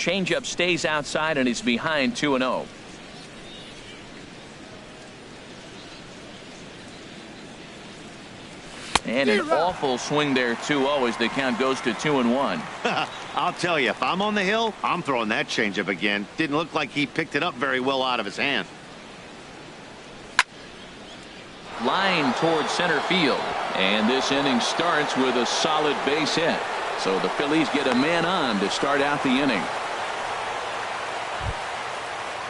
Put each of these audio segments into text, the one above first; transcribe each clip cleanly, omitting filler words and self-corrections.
Changeup stays outside and he's behind 2-0. And an awful swing there, 2-0, as the count goes to 2-1. I'll tell you, if I'm on the hill, I'm throwing that changeup again. Didn't look like he picked it up very well out of his hand. Line towards center field. And this inning starts with a solid base hit. So the Phillies get a man on to start out the inning.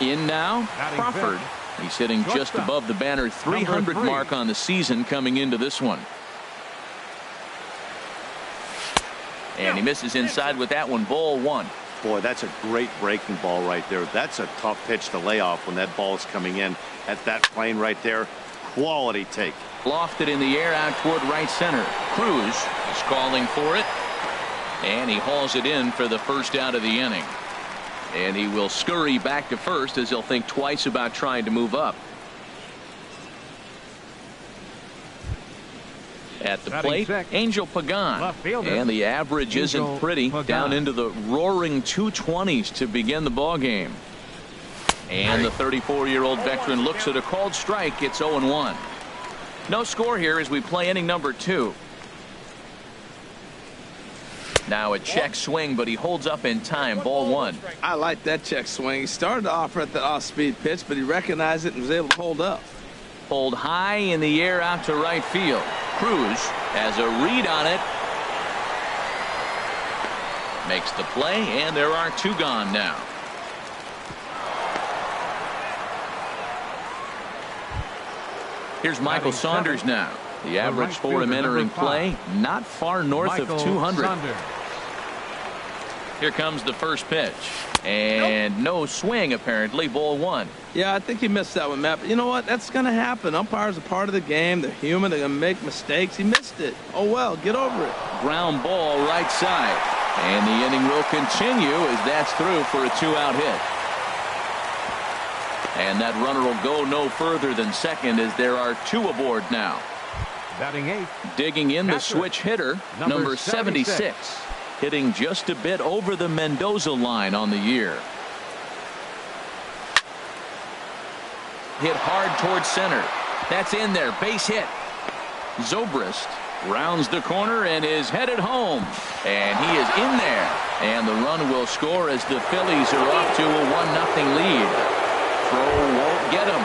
In now, Crawford. He's hitting just above the banner 300 mark on the season coming into this one. And he misses inside with that one. Ball 1. Boy, that's a great breaking ball right there. That's a tough pitch to lay off when that ball is coming in at that plane right there. Quality take. Lofted in the air out toward right center. Cruz is calling for it. And he hauls it in for the first out of the inning. And he will scurry back to first as he'll think twice about trying to move up. At the plate, Angel Pagan. And the average isn't pretty. Down into the roaring 220s to begin the ball game. And the 34-year-old veteran looks at a called strike. It's 0-1. No score here as we play inning number 2. Now a check swing, but he holds up in time. Ball 1. I like that check swing. He started off at the off-speed pitch, but he recognized it and was able to hold up. Pulled high in the air out to right field. Cruz has a read on it. Makes the play, and there are 2 gone now. Here's Michael Saunders now. The average for him entering play, not far north of 200. Here comes the first pitch. And no swing, apparently. Ball 1. Yeah, I think he missed that one, Matt. But you know what? That's going to happen. Umpires are part of the game. They're human. They're going to make mistakes. He missed it. Oh, well, get over it. Ground ball right side. And the inning will continue as that's through for a 2-out hit. And that runner will go no further than second as there are 2 aboard now. Batting 8. Digging in the switch hitter, number 76. Hitting just a bit over the Mendoza line on the year. Hit hard towards center. That's in there. Base hit. Zobrist rounds the corner and is headed home. And he is in there. And the run will score as the Phillies are off to a 1-0 lead. Throw won't get him.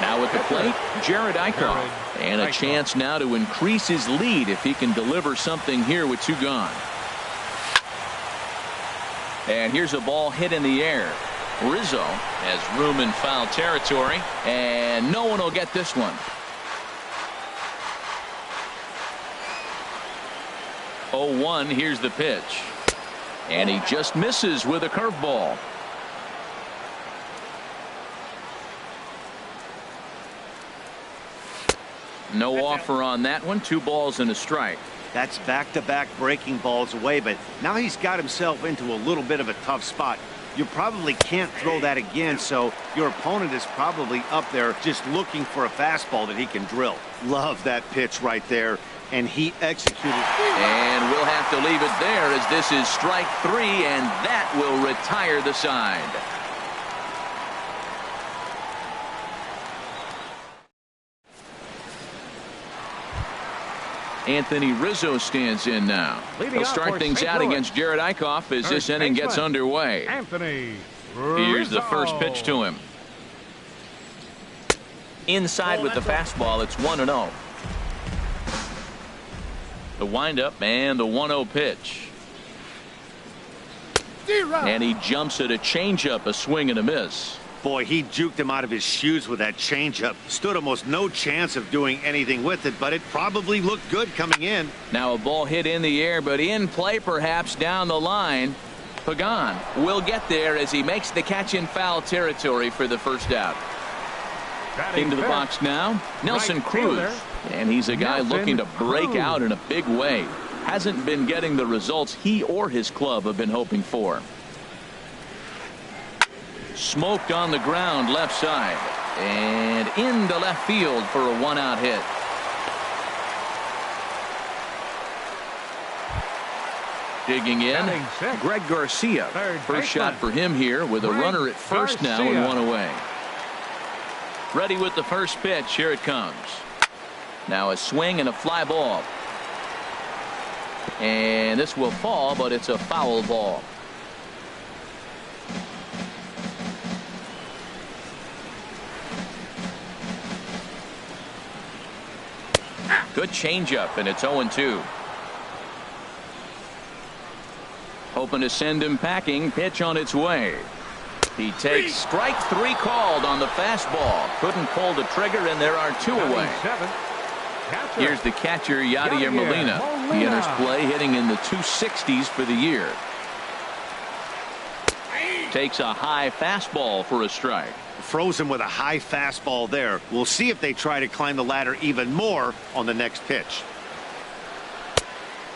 Now at the plate, Jared Eichhoff. And a chance now to increase his lead if he can deliver something here with 2 gone. And here's a ball hit in the air. Rizzo has room in foul territory, and no one will get this one. 0-1, here's the pitch. And he just misses with a curveball. No offer on that one. 2 balls and a strike. That's back-to-back breaking balls away, but now he's got himself into a little bit of a tough spot. You probably can't throw that again, so your opponent is probably up there just looking for a fastball that he can drill. Love that pitch right there, and he executed. And we'll have to leave it there as this is strike 3, and that will retire the side. Anthony Rizzo stands in now. He'll start things out against Jared Eichhoff as this inning gets underway. Anthony Here's the first pitch to him. Inside with the fastball. It's 1-0. The windup and the 1-0 pitch. And he jumps at a changeup, a swing and a miss. Boy, he juked him out of his shoes with that changeup. Stood almost no chance of doing anything with it, but it probably looked good coming in. Now a ball hit in the air, but in play perhaps down the line. Pagan will get there as he makes the catch in foul territory for the first out. Into the box now, Nelson Cruz. And he's a guy looking to break out in a big way. Hasn't been getting the results he or his club have been hoping for. Smoked on the ground left side and into left field for a 1-out hit. Digging in, Greg Garcia. First shot for him here with a runner at first now and one away. Ready with the first pitch. Here it comes. Now a swing and a fly ball. And this will fall, but it's a foul ball. Good changeup, and it's 0-2. Hoping to send him packing. Pitch on its way. He takes strike three called on the fastball. Couldn't pull the trigger, and there are two away. Here's the catcher, Yadier Molina. He enters play hitting in the 260s for the year. Takes a high fastball for a strike. Frozen with a high fastball there. We'll see if they try to climb the ladder even more on the next pitch.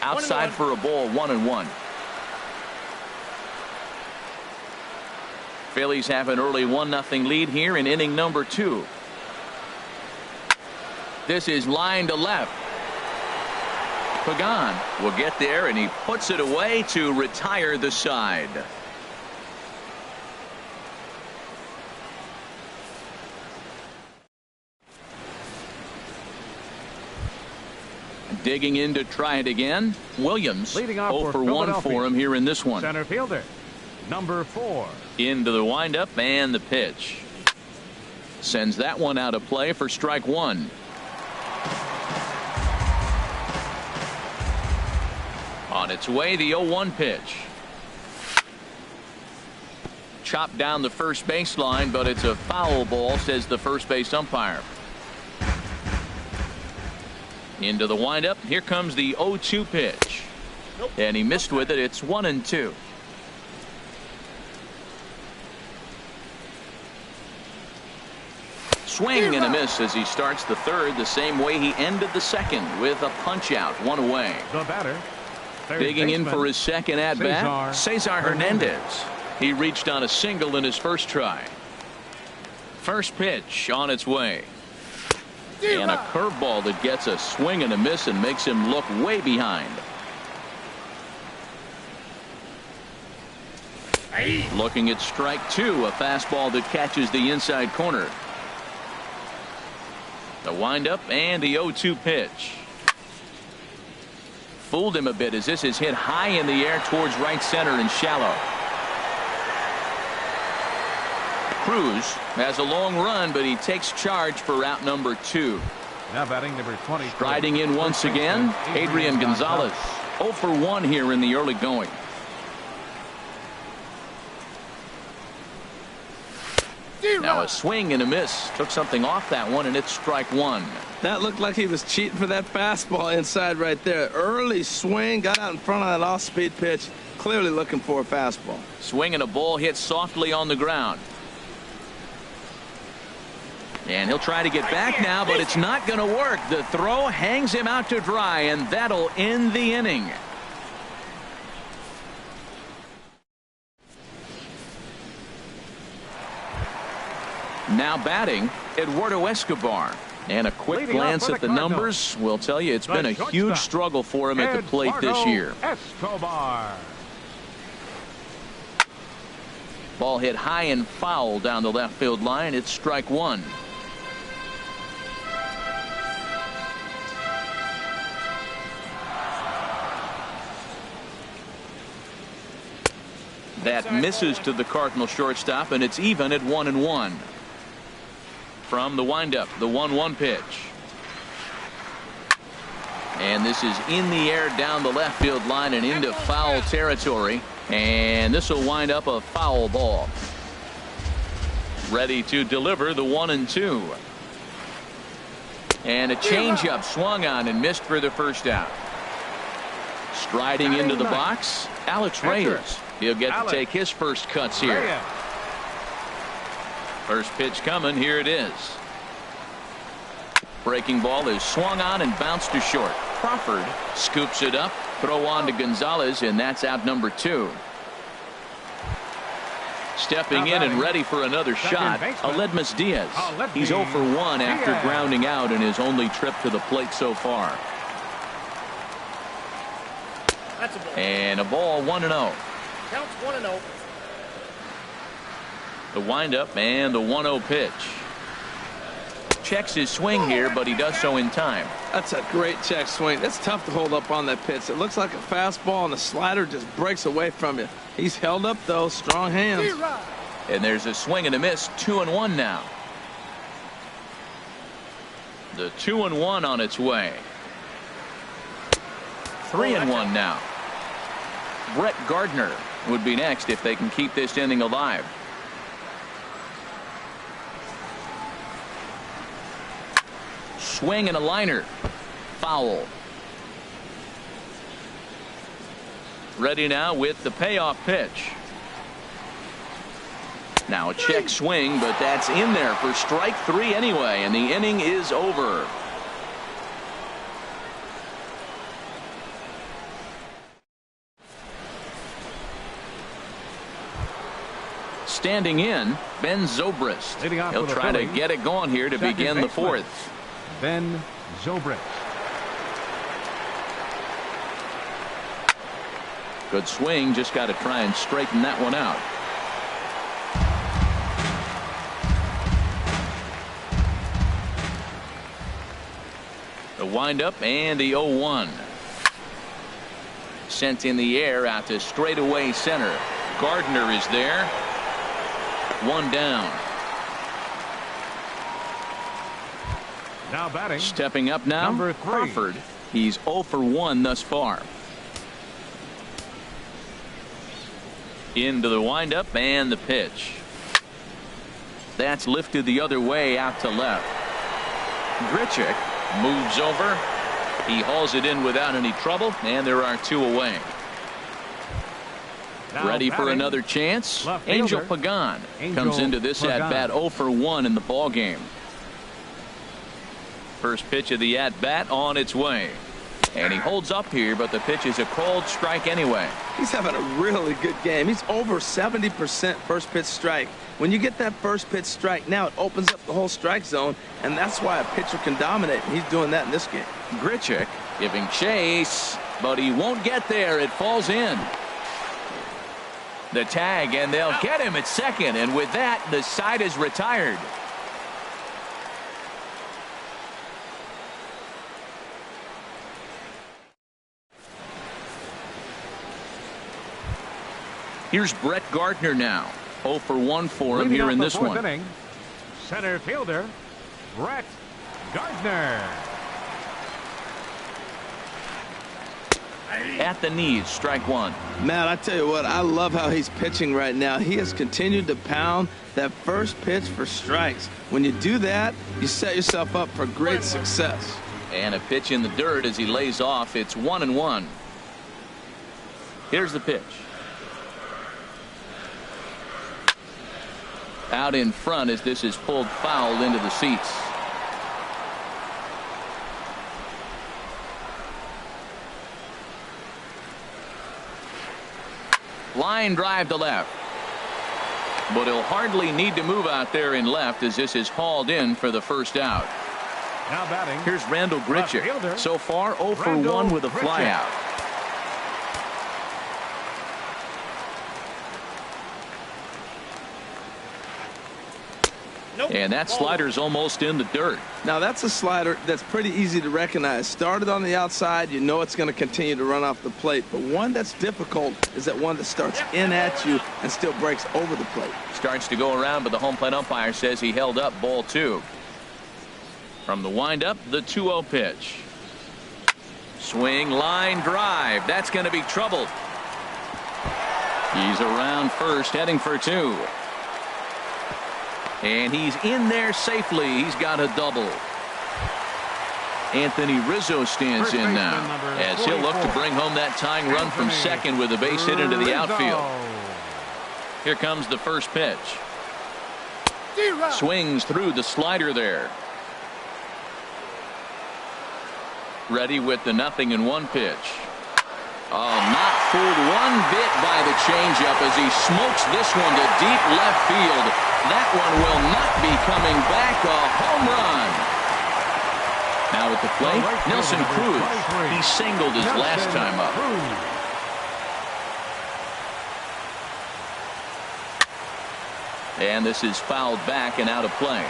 Outside for a ball, 1-1. Phillies have an early 1-0 lead here in inning number 2. This is line to left. Pagan will get there, and he puts it away to retire the side. Digging in to try it again. Williams 0 for 1 for him here in this one. Center fielder, number 4. Into the windup and the pitch. Sends that one out of play for strike one. On its way, the 0-1 pitch. Chopped down the first baseline, but it's a foul ball, says the first base umpire. Into the windup. Here comes the 0-2 pitch. And he missed with it. It's 1-2. Swing and a miss as he starts the third the same way he ended the second, with a punch out, one away. The batter, digging in for his second at bat, Cesar Hernandez. He reached on a single in his first try. First pitch on its way. And a curveball that gets a swing and a miss and makes him look way behind. Looking at strike two, a fastball that catches the inside corner. The windup and the 0-2 pitch. Fooled him a bit as this is hit high in the air towards right center and shallow. Cruz has a long run, but he takes charge for route number 2. Now batting number 20. Striding in once again, Adrian Gonzalez. 0 for 1 here in the early going. Now a swing and a miss. Took something off that one, and it's strike one. That looked like he was cheating for that fastball inside right there. Early swing, got out in front of that off-speed pitch. Clearly looking for a fastball. Swing and a ball hit softly on the ground. And he'll try to get back now, but it's not going to work. The throw hangs him out to dry, and that'll end the inning. Now batting, Eduardo Escobar. And a quick glance at the numbers will tell you it's been a huge struggle for him at the plate this year. Escobar. Ball hit high and foul down the left field line. It's strike one. That misses to the Cardinal shortstop, and it's even at 1-1. From the windup, the 1-1 pitch. And this is in the air down the left field line and into foul territory. And this will wind up a foul ball. Ready to deliver the 1-2. And a changeup swung on and missed for the first out. Striding into the box, Alex Reyes. He'll get to take his first cuts here. First pitch coming. Here it is. Breaking ball is swung on and bounced to short. Crawford scoops it up. Throw on to Gonzalez, and that's out number 2. Stepping in and ready for another shot, Aledmus Diaz. He's 0 for 1 after grounding out in his only trip to the plate so far. And a ball 1-0. Counts 1-0. The windup and the 1-0 pitch. Checks his swing here, but he does so in time. That's a great check swing. That's tough to hold up on that pitch. It looks like a fastball, and the slider just breaks away from you. He's held up, though. Strong hands. And there's a swing and a miss. 2-1 now. The 2-1 on its way. 3-1 now. Brett Gardner would be next if they can keep this inning alive. Swing and a liner. Foul. Ready now with the payoff pitch. Now a check swing, but that's in there for strike 3 anyway, and the inning is over. Standing in, Ben Zobrist. He'll try to get it going here to begin the 4th. Ben Zobrist. Good swing, just got to try and straighten that one out. The windup and the 0-1. Sent in the air out to straightaway center. Gardner is there. 1 down. Now batting. Stepping up now, Number 3. Crawford. He's 0 for 1 thus far. Into the windup and the pitch. That's lifted the other way out to left. Grichuk moves over. He hauls it in without any trouble, and there are 2 away. Now ready for batting, another chance. left Angel fielder, Pagan Angel comes into this Pagan. at bat 0 for 1 in the ball game. First pitch of the at bat on its way, and he holds up here, but the pitch is a called strike anyway. He's having a really good game. He's over 70% first pitch strike. When you get that first pitch strike, now it opens up the whole strike zone, and that's why a pitcher can dominate, and he's doing that in this game. Grichuk giving chase, but he won't get there. It falls in. The tag, and they'll get him at second, and with that, the side is retired. Here's Brett Gardner now. 0 for 1 for him Leading here off in the this 4th one. inning, center fielder, Brett Gardner. At the knees, strike 1. Matt, I tell you what, I love how he's pitching right now. He has continued to pound that first pitch for strikes. When you do that, you set yourself up for great success. And a pitch in the dirt as he lays off. It's 1-1. Here's the pitch. Out in front as this is pulled foul into the seats. Line drive to left. But he'll hardly need to move out there in left as this is hauled in for the first out. Now batting. Here's Randall Left Grichuk. fielder, So far 0 for Randall 1 with a Grichuk. flyout. And that slider's almost in the dirt. Now that's a slider that's pretty easy to recognize. Started on the outside, you know it's going to continue to run off the plate. But one that's difficult is that one that starts in at you and still breaks over the plate. Starts to go around, but the home plate umpire says he held up ball 2. From the windup, the 2-0 pitch. Swing, line drive. That's going to be trouble. He's around first, heading for 2. And he's in there safely. He's got a double. Anthony Rizzo stands in now as he'll look to bring home that tying run from second with a base hit into the outfield. Here comes the first pitch. Swings through the slider there. Ready with the 0-1 pitch. Oh, not fooled one bit by the changeup as he smokes this one to deep left field. That one will not be coming back. A home run. Now at the plate, Nelson Cruz. He singled his last time up. And this is fouled back and out of play.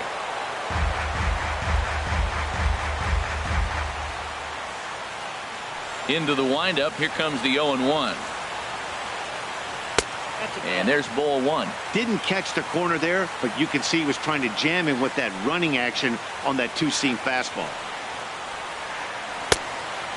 Into the windup. Here comes the 0-1. And there's ball one. Didn't catch the corner there, but you can see he was trying to jam him with that running action on that two-seam fastball.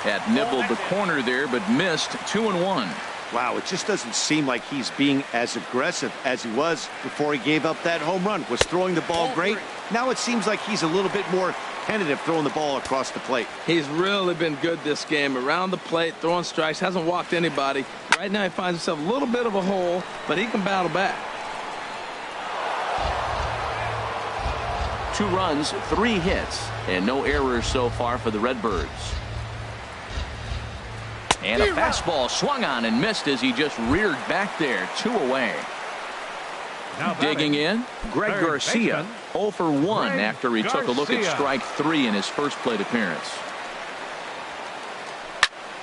That nibbled the corner there, but missed. 2-1. Wow, it just doesn't seem like he's being as aggressive as he was before he gave up that home run. Was throwing the ball great. Now it seems like he's a little bit more tentative throwing the ball across the plate. He's really been good this game. Around the plate, throwing strikes, hasn't walked anybody. Right now he finds himself a little bit of a hole, but he can battle back. 2 runs, 3 hits, and no errors so far for the Redbirds. And a fastball swung on and missed as he just reared back there. 2 away. Digging in, Greg Garcia, 0 for 1 after he took a look at strike 3 in his first plate appearance.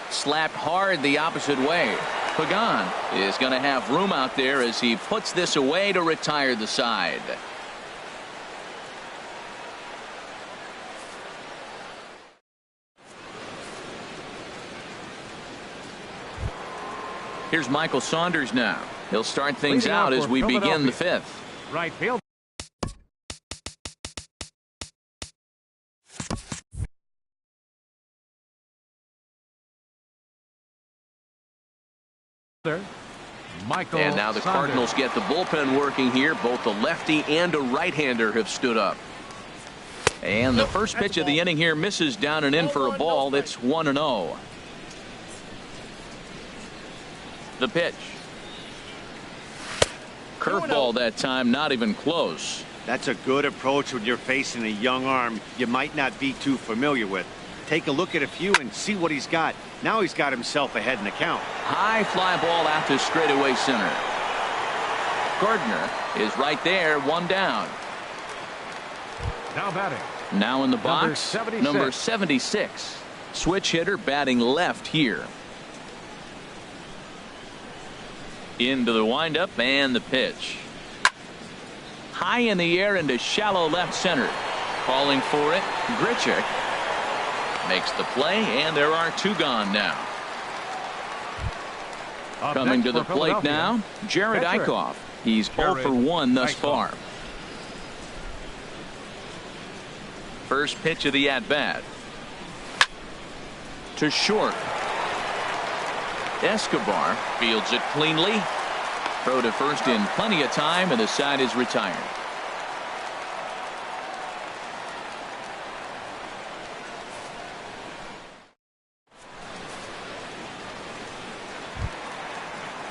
Slapped hard the opposite way. Pagan is going to have room out there as he puts this away to retire the side. Here's Michael Saunders now. He'll start things out as we begin the 5th. Right field. Michael and now the Saunders. Cardinals get the bullpen working here. Both a lefty and a right-hander have stood up. And the first pitch of the inning here misses down and in for a ball. It's 1-0. The pitch. Curveball that time, not even close. That's a good approach when you're facing a young arm you might not be too familiar with. Take a look at a few and see what he's got. Now he's got himself ahead in the count. High fly ball out to straightaway center. Gardner is right there, 1 down. Now batting. Now in the box, number 76. Switch hitter batting left here. Into the windup and the pitch. High in the air into shallow left center. Calling for it, Grichuk makes the play, and there are 2 gone now. Coming to the plate now, Jared Eichhoff. He's 0 for 1 thus far. First pitch of the at-bat. To short. Escobar fields it cleanly. Throw to first in plenty of time, and the side is retired.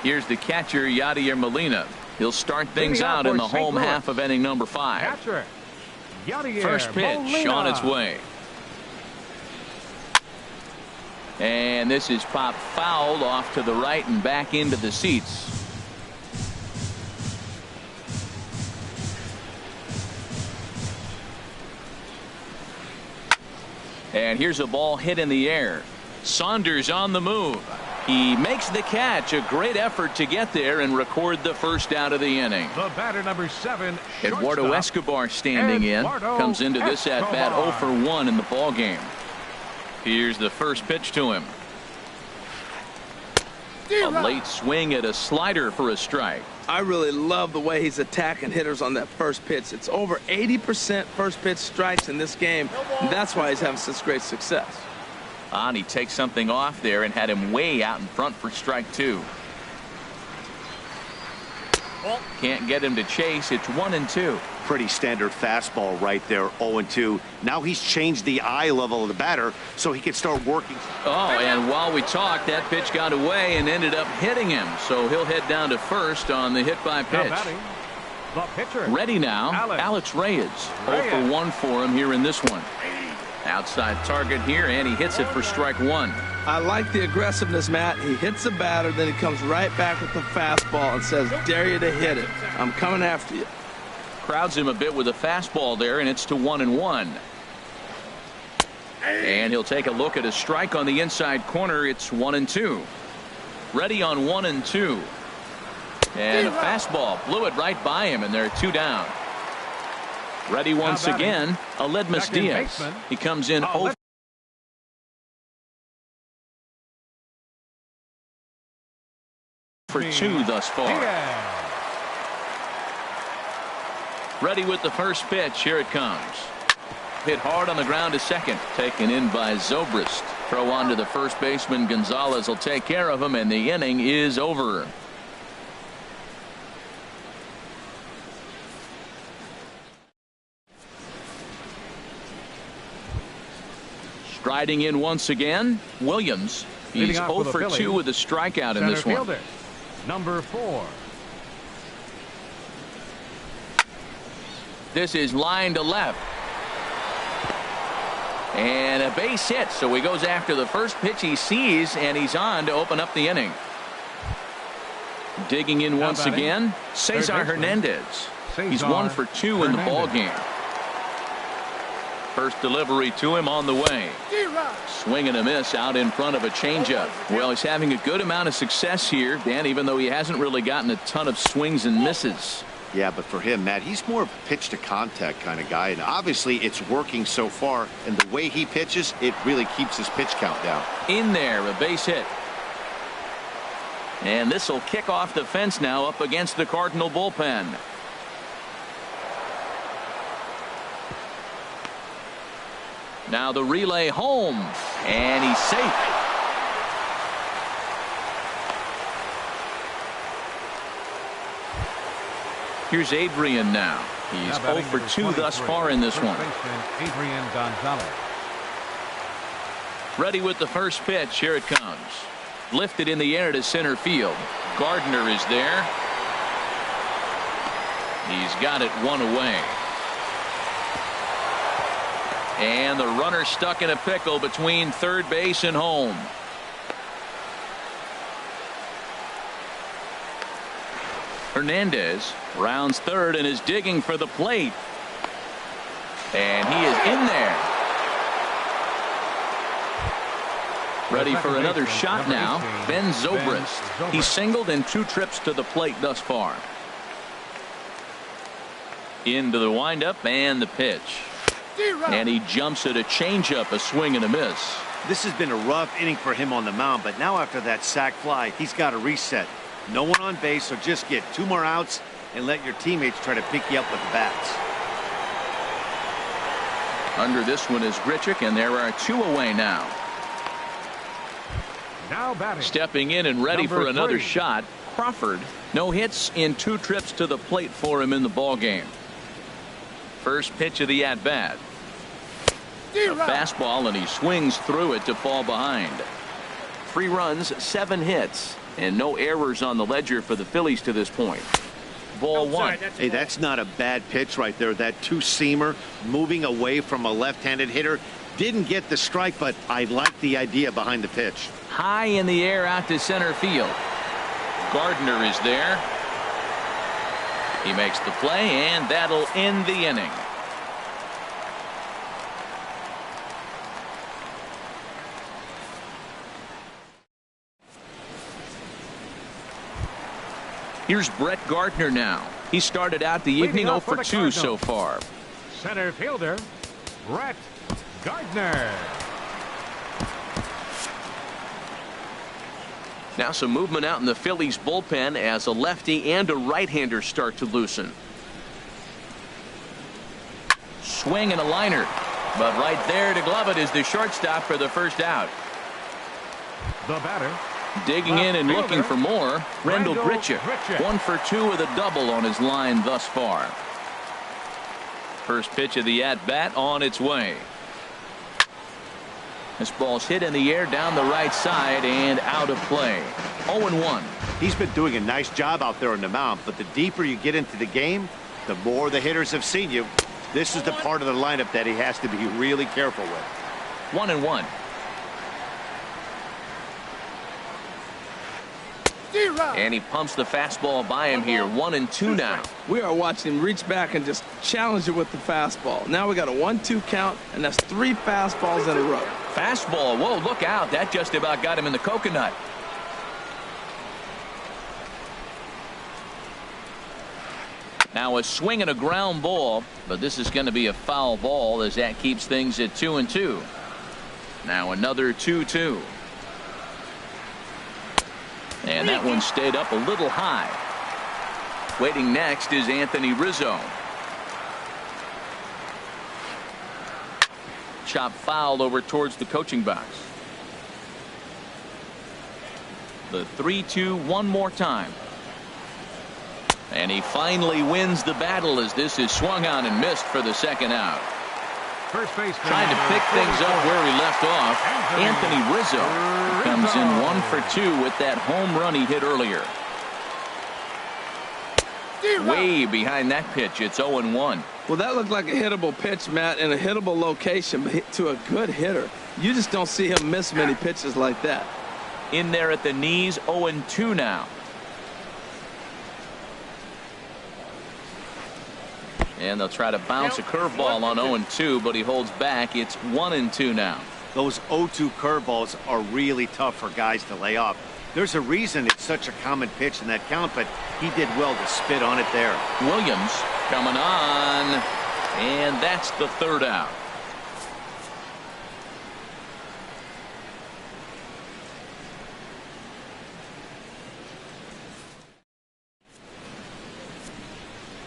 Here's the catcher, Yadier Molina. He'll start things out in the home half of inning number 5. Catcher, Yadier First pitch Molina. on its way. And this is popped foul off to the right and back into the seats. And here's a ball hit in the air. Saunders on the move. He makes the catch. A great effort to get there and record the first out of the inning. The batter number 7. Eduardo shortstop, Escobar standing Eduardo in. Comes into this at bat 0 Escobar. for 1 in the ball game. Here's the first pitch to him. A late swing at a slider for a strike. I really love the way he's attacking hitters on that first pitch. It's over 80% first pitch strikes in this game, and that's why he's having such great success. And he takes something off there and had him way out in front for strike 2. Can't get him to chase. It's 1-2. Pretty standard fastball right there, 0-2. Now he's changed the eye level of the batter so he can start working. Oh, and while we talked, that pitch got away and ended up hitting him. So he'll head down to first on the hit by Now pitch. batting, the pitcher. Ready now, Alex Reyes. 0 for 1 for him here in this one. Outside target here, and he hits it for strike 1. I like the aggressiveness, Matt. He hits the batter, then he comes right back with the fastball and says, dare you to hit it. I'm coming after you. Crowds him a bit with a fastball there, and it's to 1-1. And he'll take a look at a strike on the inside corner. It's 1-2. Ready on 1-2. And a fastball blew it right by him, and they're 2 down. Ready once again, Aledmus Diaz. He comes in 0 for 2 thus far. Ready with the first pitch. Here it comes. Hit hard on the ground to second. Taken in by Zobrist. Throw on to the first baseman. Gonzalez will take care of him, and the inning is over. Striding in once again, Williams. He's 0 for 2 with a strikeout in this one. Number 4. This is line to left. And a base hit, so he goes after the first pitch he sees, and he's on to open up the inning. Digging in once again, Cesar Hernandez. He's 1 for 2 in the ball game. First delivery to him on the way. Swing and a miss out in front of a changeup. Well, he's having a good amount of success here, Dan, even though he hasn't really gotten a ton of swings and misses. Yeah, but for him, Matt, he's more of a pitch to contact kind of guy, and obviously it's working so far, and the way he pitches, it really keeps his pitch count down. In there, a base hit. And this will kick off the fence now up against the Cardinal bullpen. Now the relay home, and he's safe. Here's Adrian now. He's 0 for 2 thus far in this one. Adrian Gonzalez. Ready with the first pitch. Here it comes. Lifted in the air to center field. Gardner is there. He's got it 1 away. And the runner stuck in a pickle between third base and home. Hernandez rounds third and is digging for the plate. And he is in there. Ready for another shot now. Ben Zobrist. He's singled in 2 trips to the plate thus far. Into the windup and the pitch. And he jumps at a changeup, a swing and a miss. This has been a rough inning for him on the mound, but now after that sac fly, he's got to reset. No one on base, so just get 2 more outs and let your teammates try to pick you up with the bats. Under this one is Grichuk, and there are 2 away now. Now batting. Stepping in and ready for another shot, Crawford. No hits in 2 trips to the plate for him in the ball game. First pitch of the at-bat. A fastball, and he swings through it to fall behind. 3 runs, 7 hits, and no errors on the ledger for the Phillies to this point. Ball 1. Hey, that's not a bad pitch right there. That 2-seamer moving away from a left-handed hitter. Didn't get the strike, but I like the idea behind the pitch. High in the air out to center field. Gardner is there. He makes the play, and that'll end the inning. Here's Brett Gardner now. He started out the evening 0 for 2 so far. Center fielder, Brett Gardner. Now some movement out in the Phillies bullpen as a lefty and a right-hander start to loosen. Swing and a liner. But right there to glove it is the shortstop for the first out. The batter. Digging in and looking for more, Rendell Grichuk. 1 for 2 with a double on his line thus far. First pitch of the at-bat on its way. This ball's hit in the air down the right side and out of play. 0-1. He's been doing a nice job out there on the mound, but the deeper you get into the game, the more the hitters have seen you. This is the part of the lineup that he has to be really careful with. 1-1. And he pumps the fastball by him here. 1-2 now. We are watching him reach back and just challenge it with the fastball. Now we got a 1-2 count, and that's 3 fastballs in a row. Fastball. Whoa, look out. That just about got him in the coconut. Now a swing and a ground ball, but this is going to be a foul ball as that keeps things at 2-2. Now another 2-2. And that one stayed up a little high. Waiting next is Anthony Rizzo. Chop foul over towards the coaching box. The 3-2 one more time. And he finally wins the battle as this is swung on and missed for the second out. First base Trying to pick things up where he left off. Anthony Rizzo comes in 1 for 2 with that home run he hit earlier. Way behind that pitch. It's 0-1. Well, that looked like a hittable pitch, Matt, in a hittable location, but to a good hitter. You just don't see him miss many pitches like that. In there at the knees, 0-2 now. And they'll try to bounce a curveball on 0-2, but he holds back. It's 1-2 now. Those 0-2 curveballs are really tough for guys to lay off. There's a reason it's such a common pitch in that count, but he did well to spit on it there. Williams coming on, and that's the third out.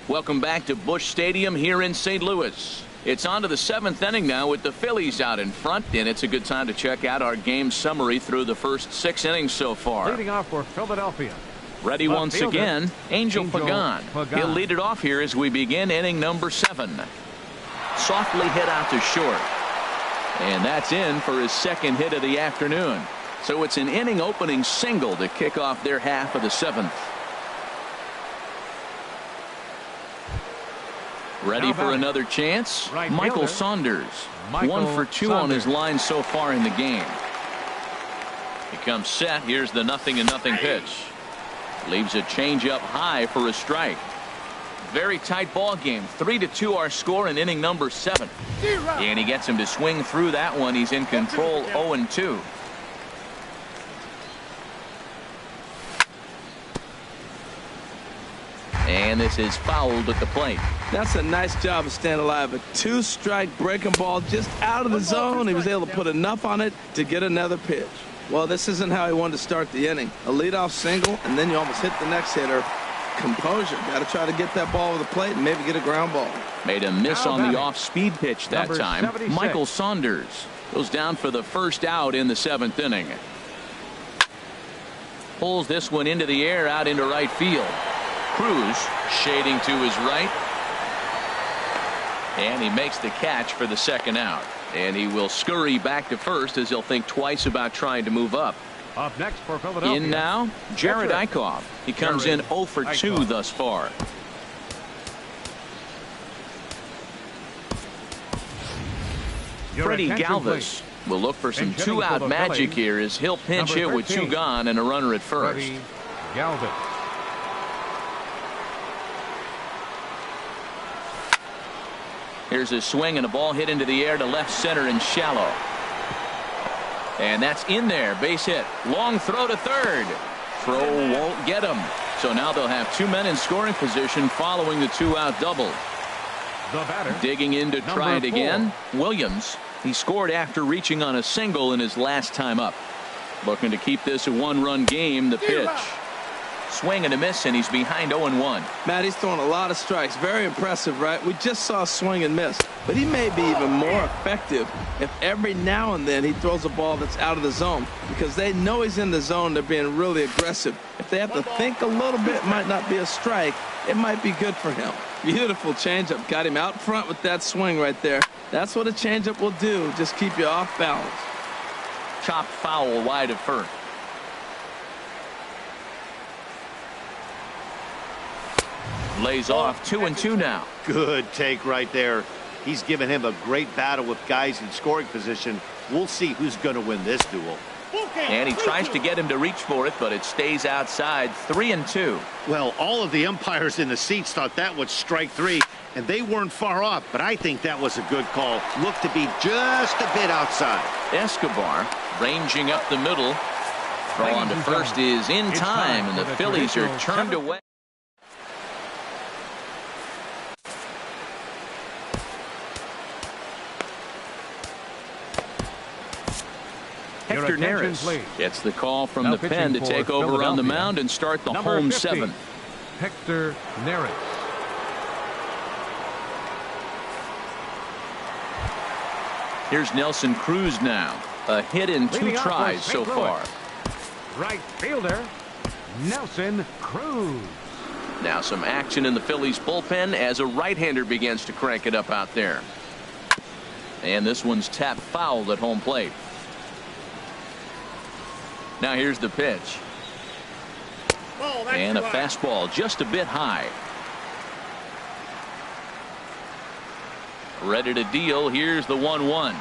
Welcome back to Busch Stadium here in St. Louis. It's on to the 7th inning now with the Phillies out in front, and it's a good time to check out our game summary through the first 6 innings so far. Leading off for Philadelphia. Ready once again, Angel Pagan. He'll lead it off here as we begin inning number 7. Softly hit out to short. And that's in for his second hit of the afternoon. So it's an inning opening single to kick off their half of the 7th. Ready for another chance? Michael Saunders. 1 for 2 on his line so far in the game. He comes set. Here's the 0-0 pitch. Leaves a changeup high for a strike. Very tight ball game. 3-2 our score in inning number 7. And he gets him to swing through that one. He's in control. 0-2. And this is fouled at the plate. That's a nice job of staying alive. A 2-strike breaking ball just out of the zone. He was able to put enough on it to get another pitch. Well, this isn't how he wanted to start the inning. A leadoff single, and then you almost hit the next hitter. Composure. Got to try to get that ball over the plate and maybe get a ground ball. Made a miss on the off-speed pitch that time. 76. Michael Saunders goes down for the first out in the 7th inning. Pulls this one into the air out into right field. Cruz shading to his right. And he makes the catch for the second out. And he will scurry back to first as he'll think twice about trying to move up. Up next for Philadelphia. In now, Jared Eichhoff. He comes in 0 for 2 thus far. Freddie Galvis will look for some 2-out magic here as he'll pinch hit with 2 gone and a runner at first. Freddie Galvis. Here's a swing and a ball hit into the air to left center and shallow. And that's in there. Base hit. Long throw to third. Throw won't get him. So now they'll have 2 men in scoring position following the 2-out double. The batter. Digging in to try it again. Williams. He scored after reaching on a single in his last time up. Looking to keep this a 1-run game. The pitch. Swing and a miss, and he's behind 0-1. Matt, he's throwing a lot of strikes. Very impressive, right? We just saw swing and miss. But he may be even more effective if every now and then he throws a ball that's out of the zone. Because they know he's in the zone. They're being really aggressive. If they have to think a little bit, it might not be a strike. It might be good for him. Beautiful changeup. Got him out front with that swing right there. That's what a changeup will do. Just keep you off balance. Chopped foul wide of first. Lays off 2-2 now. Good take right there. He's given him a great battle with guys in scoring position. We'll see who's going to win this duel. And he tries to get him to reach for it, but it stays outside. 3-2. Well, all of the umpires in the seats thought that was strike 3, and they weren't far off, but I think that was a good call. Looked to be just a bit outside. Escobar ranging up the middle. Throw on to first is in time, and the Phillies are turned away. Hector attention, Neris please. gets the call from Now the pen to pitching take for over on the Philadelphia, mound and start the number home 50, seventh. Hector Neris. Here's Nelson Cruz now. A hit in 2 Leading off tries was so St. Louis. far. Right fielder, Nelson Cruz. Now some action in the Phillies bullpen as a right-hander begins to crank it up out there. And this one's tapped foul at home plate. Now here's the pitch. Ball, that's And a right. fastball just a bit high. Ready to deal. Here's the 1-1.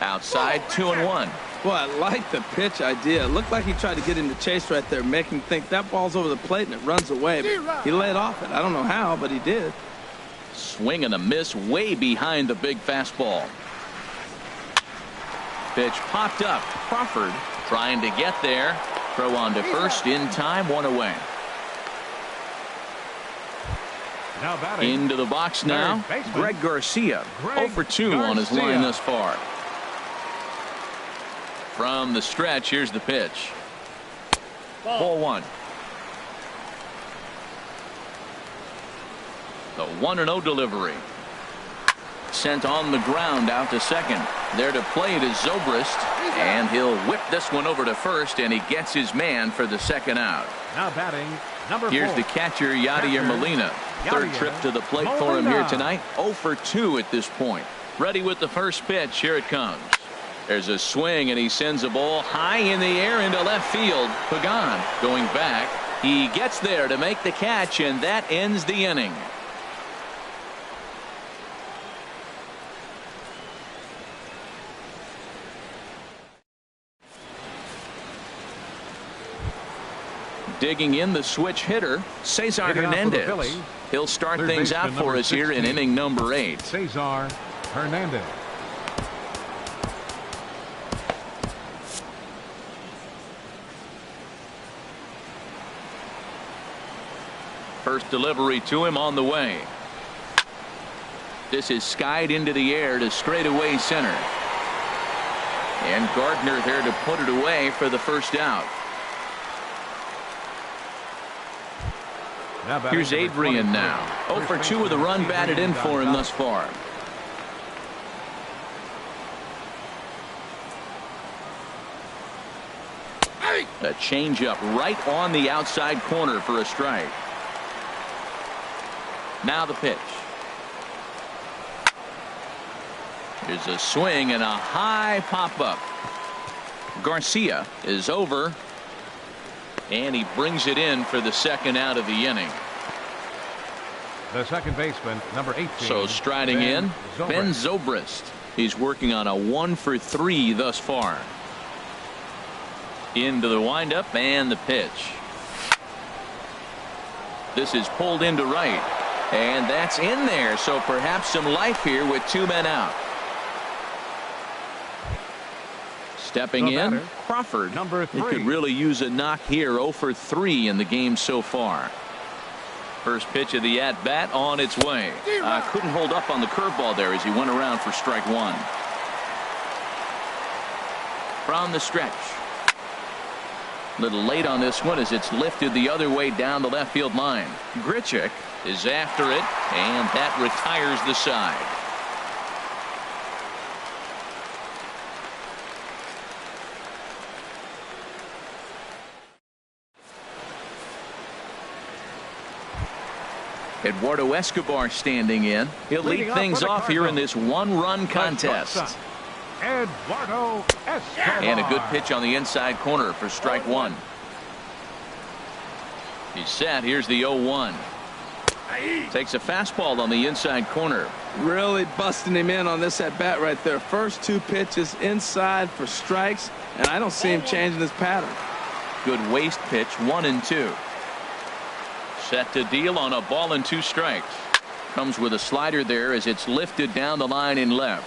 Outside, 2-1. Boy, I like the pitch idea. It looked like he tried to get him to chase right there, make him think that ball's over the plate and it runs away. But he laid off it. I don't know how, but he did. Swing and a miss way behind the big fastball. Pitch popped up. Crawford trying to get there. Throw on to first in time. 1 away. Now batting. Into the box now. Third baseman, Greg Garcia. Greg 0 for 2 on his Garcia. line thus far. From the stretch, here's the pitch. Ball 1. The 1-0 delivery. Sent on the ground out to second. There to play it is Zobrist. And he'll whip this one over to first, and he gets his man for the second out. Now batting, number Here's 4. the catcher, Yadier Molina. Third Yadier trip to the plate for him here Molina. tonight. 0 for 2 at this point. Ready with the first pitch. Here it comes. There's a swing, and he sends a ball high in the air into left field. Pagan going back. He gets there to make the catch, and that ends the inning. Digging in the switch hitter, Cesar Hitting out for the Hernandez. Phillies. He'll start Third things out baseman, for number us here in 16. inning number 8. Cesar Hernandez. First delivery to him on the way. This is skied into the air to straightaway center. And Gardner there to put it away for the first out. Now batting, Here's number Adrian 23. now. 0 for First 2 with a baseman, run batted in Adrian for him Gonzalez. thus far. A changeup right on the outside corner for a strike. Now the pitch. Here's a swing and a high pop-up. Garcia is over. And he brings it in for the second out of the inning. The second baseman, number 18. So striding in, Ben Zobrist. He's working on a 1 for 3 thus far. Into the windup and the pitch. This is pulled into right. And that's in there. So perhaps some life here with 2 men out. Stepping The in, batter, Crawford. number He 3. could really use a knock here. 0 for 3 in the game so far. First pitch of the at-bat on its way. Couldn't hold up on the curveball there as he went around for strike 1. From the stretch. Little late on this one as it's lifted the other way down the left field line. Grichuk is after it, and that retires the side. Eduardo Escobar standing in. He'll lead Leading off things for the off here in Cardinals. this 1-run contest. shortstop, Eduardo Escobar. And a good pitch on the inside corner for strike 1. He's set. Here's the 0-1. Takes a fastball on the inside corner. Really busting him in on this at bat right there. First 2 pitches inside for strikes, and I don't see him changing his pattern. Good waist pitch, 1 and 2. Set to deal on a ball and 2 strikes. Comes with a slider there as it's lifted down the line in left.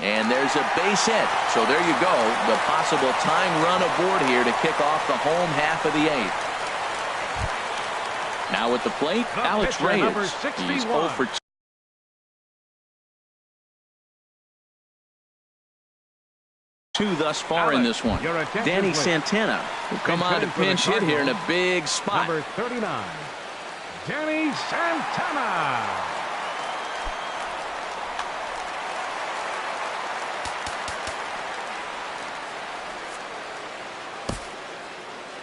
And there's a base hit. So there you go. The possible tying run aboard here to kick off the home half of the 8th. Now at the plate, The Alex pitcher, number Reyes. 61. He's 0 for 2. 2 thus far in this one. Danny Santana will come on to pinch hit here in a big spot. Number 39, Danny Santana.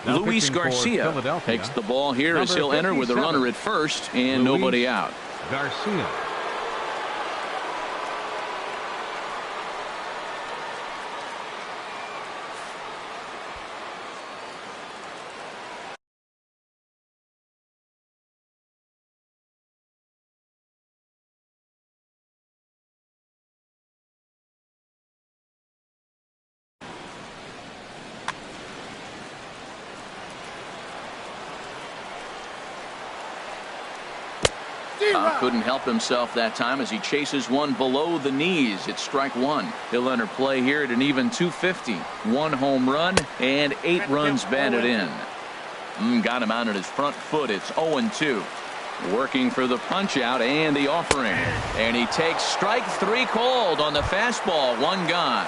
Now Luis pitching for Garcia Philadelphia. takes the ball here as Number he'll enter with a 57, runner at first and Luis nobody out. Garcia. Couldn't help himself that time as he chases one below the knees. It's strike 1. He'll enter play here at an even 250. 1 home run and 8 runs batted in. Got him out on his front foot. It's 0-2. Working for the punch out and the offering. And he takes strike 3 called on the fastball. 1 gone.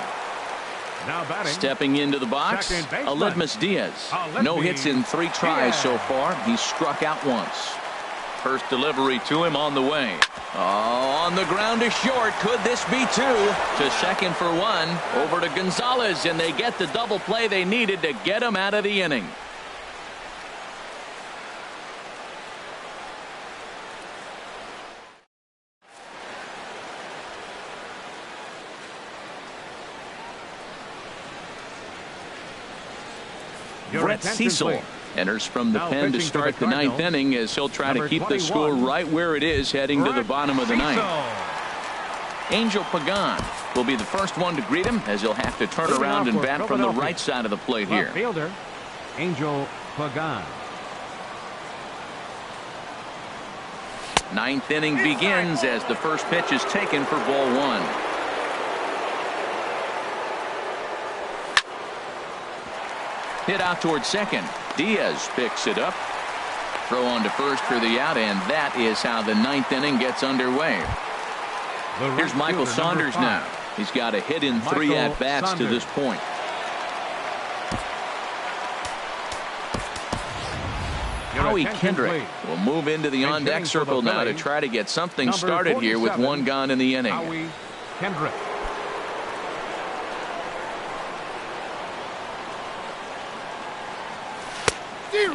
Now batting. Stepping into the box, Aledmus Diaz. No hits in 3 tries so far. He's struck out once. First delivery to him on the way. Oh, on the ground to short. Could this be 2? To second for 1. Over to Gonzalez, and they get the double play they needed to get him out of the inning. Brett Cecil enters from the pen to start the 9th inning as he'll try to keep the score right where it is heading to the bottom of the 9th. Angel Pagan will be the first one to greet him as he'll have to turn around and bat from the right side of the plate here. Fielder Angel Pagan. 9th inning begins as the first pitch is taken for ball 1. Hit out towards second. Diaz picks it up. Throw on to first for the out, and that is how the 9th inning gets underway. Here's Michael Saunders now. He's got a hit in 3 at-bats to this point. Howie Kendrick will move into the on-deck circle now to try to get something started here with 1 gone in the inning. Howie Kendrick.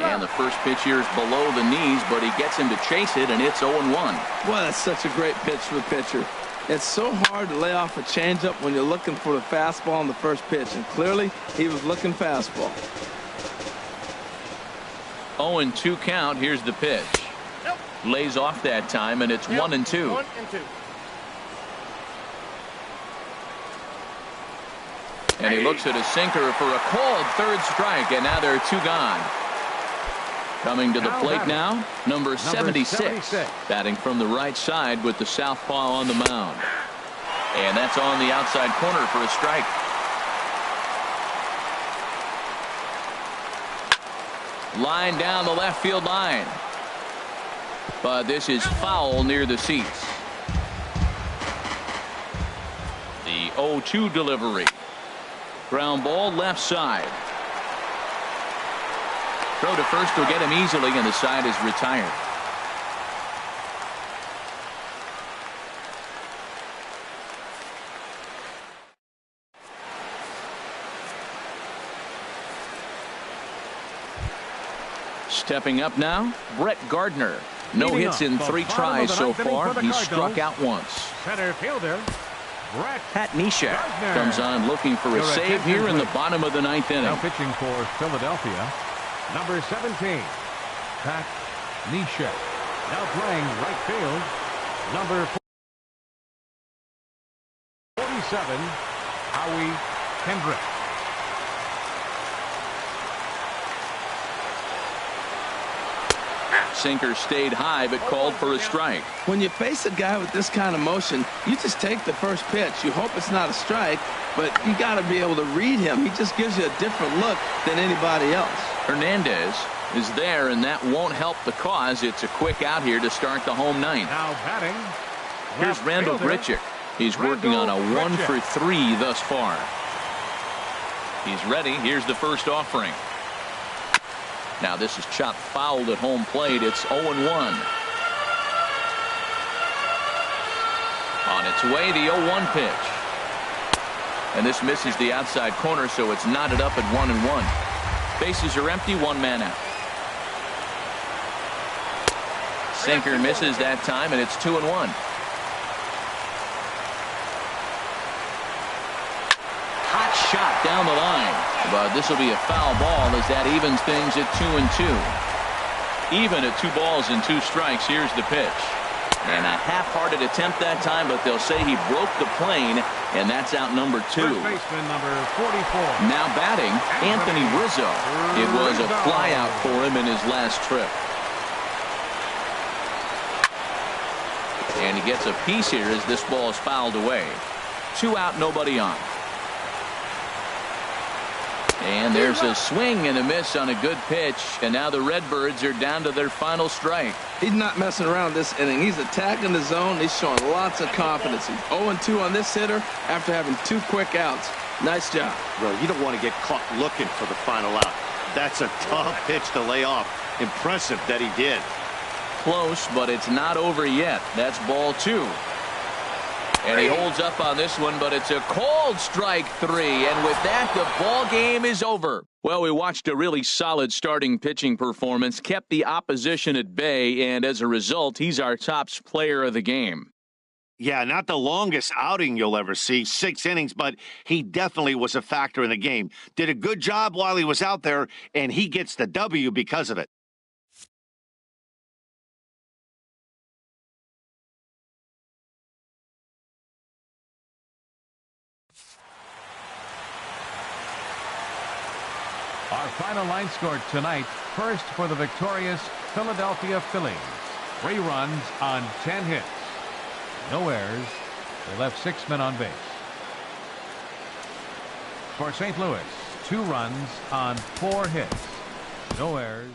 And the first pitch here is below the knees, but he gets him to chase it, and it's 0-1. Well, that's such a great pitch for the pitcher. It's so hard to lay off a changeup when you're looking for the fastball on the first pitch, and clearly he was looking fastball. 0-2 count. Here's the pitch. Lays off that time, and it's 1-2. 1-2. And he looks at a sinker for a called 3rd strike, and now there are 2 gone. Coming to the plate now, number 76. Batting from the right side with the southpaw on the mound. And that's on the outside corner for a strike. Line down the left field line. But this is foul near the seats. The 0-2 delivery. Ground ball left side. Throw to first will get him easily, and the side is retired. Stepping up now, Brett Gardner. No hits in 3 tries so far. He's struck out once. Center fielder Pat Neshek comes on looking for a save here in the bottom of the 9th inning. Now pitching for Philadelphia, number 17, Pat Neshek. Now playing right field, number 47, Howie Kendrick. Sinker stayed high but called for a strike. When you face a guy with this kind of motion, you just take the first pitch. You hope it's not a strike, but you got to be able to read him. He just gives you a different look than anybody else. Hernandez is there, and that won't help the cause. It's a quick out here to start the home 9th. Now batting, here's Randall Grichuk. He's working on a 1 for 3 thus far. He's ready. Here's the first offering. Now this is chopped fouled at home plate. It's 0-1. On its way, the 0-1 pitch. And this misses the outside corner, so it's knotted up at 1-1. Bases are empty, one man out. Sinker misses that time, and it's 2-1. Hot shot down the line, but this will be a foul ball as that evens things at 2-2. Even at 2 balls and 2 strikes. Here's the pitch. And a half-hearted attempt that time, but they'll say he broke the plane, and that's out number 2. First baseman number 44. Now batting, Anthony Rizzo. It was a flyout for him in his last trip. And he gets a piece here as this ball is fouled away. 2 out, nobody on. And there's a swing and a miss on a good pitch, and now the Redbirds are down to their final strike. He's not messing around this inning. He's attacking the zone. He's showing lots of confidence. He's 0-2 on this hitter after having 2 quick outs. Nice job. Well, you don't want to get caught looking for the final out. That's a tough pitch to lay off. Impressive that he did. Close, but it's not over yet. That's ball 2. And he holds up on this one, but it's a cold strike 3. And with that, the ball game is over. Well, we watched a really solid starting pitching performance, kept the opposition at bay, and as a result, he's our top player of the game. Yeah, not the longest outing you'll ever see, 6 innings, but he definitely was a factor in the game. Did a good job while he was out there, and he gets the W because of it. Our final line score tonight. First for the victorious Philadelphia Phillies. 3 runs on 10 hits. No errors. They left 6 men on base. For St. Louis, 2 runs on 4 hits. No errors.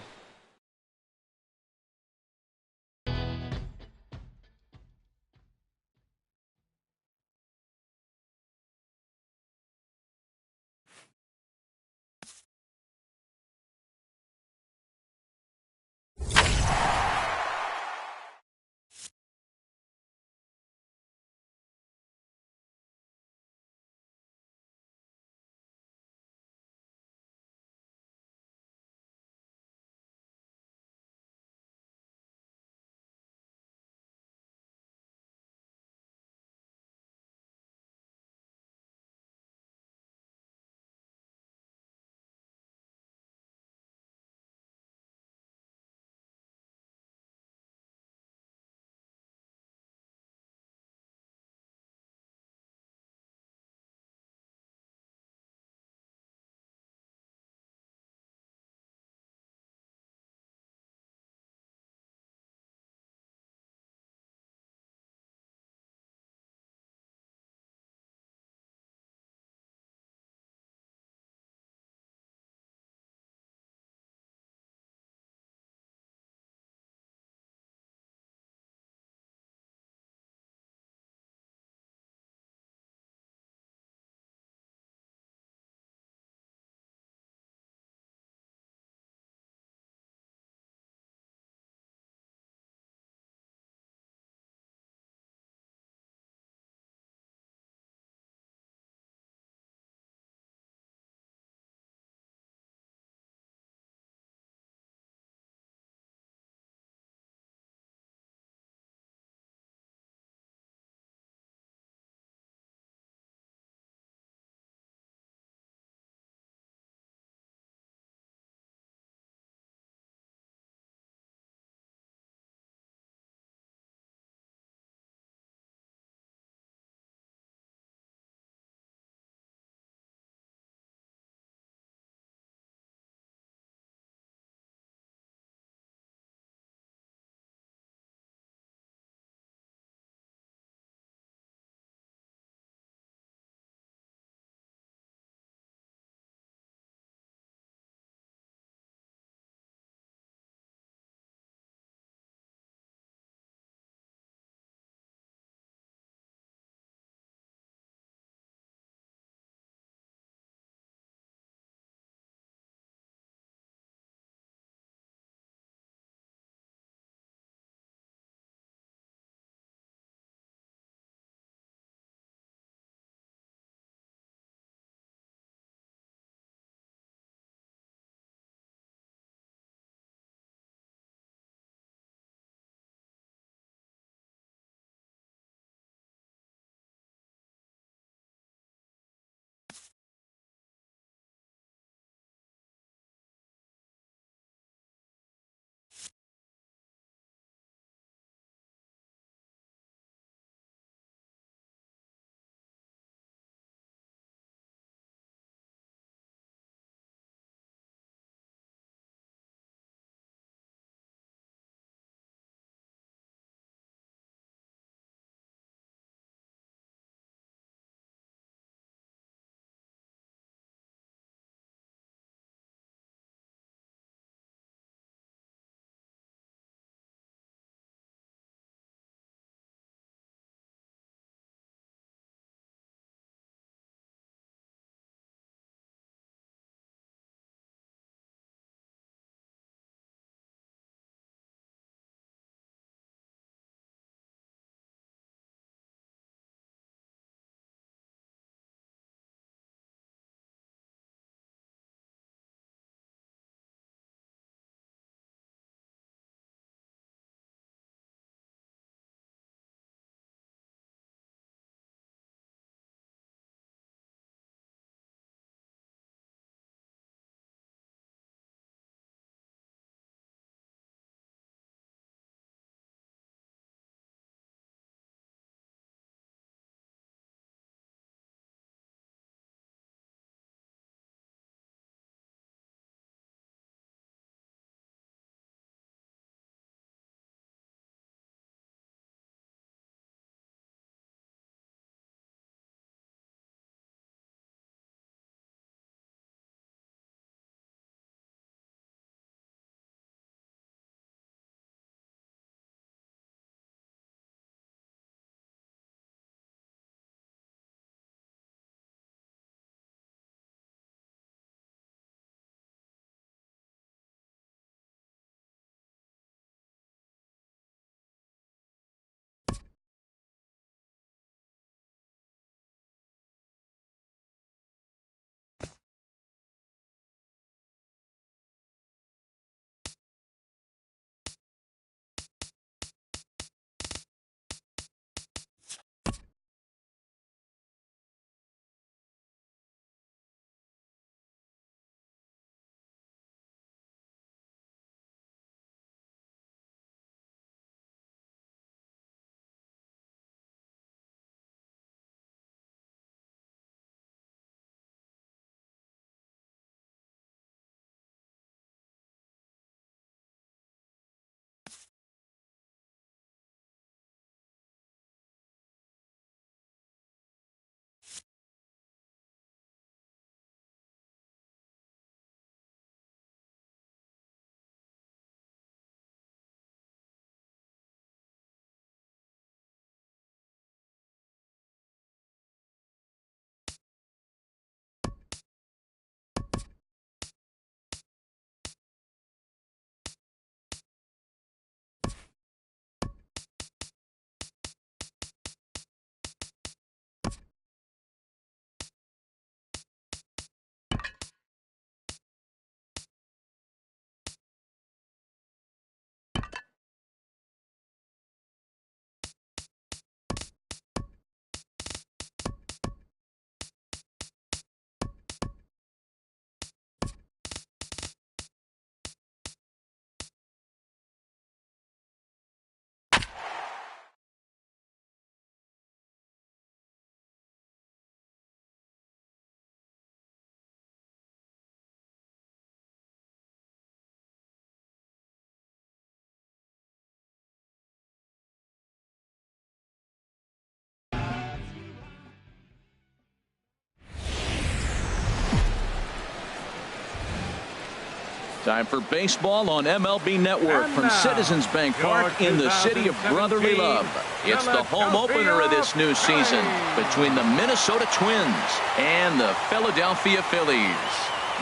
Time for baseball on MLB Network from Citizens Bank Park in the city of brotherly love. It's the home opener of this new season between the Minnesota Twins and the Philadelphia Phillies.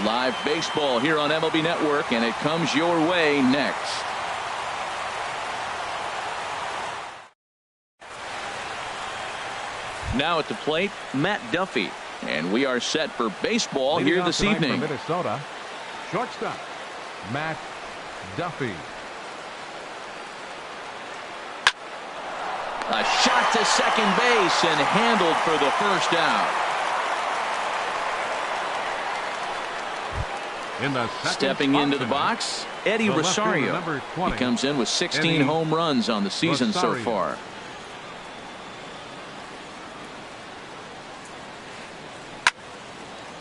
Live baseball here on MLB Network, and it comes your way next. Now at the plate, Matt Duffy. And we are set for baseball here this evening. Minnesota, shortstop, Matt Duffy. A shot to second base and handled for the first out. Stepping into the box, Eddie Rosario. He comes in with 16 home runs on the season so far.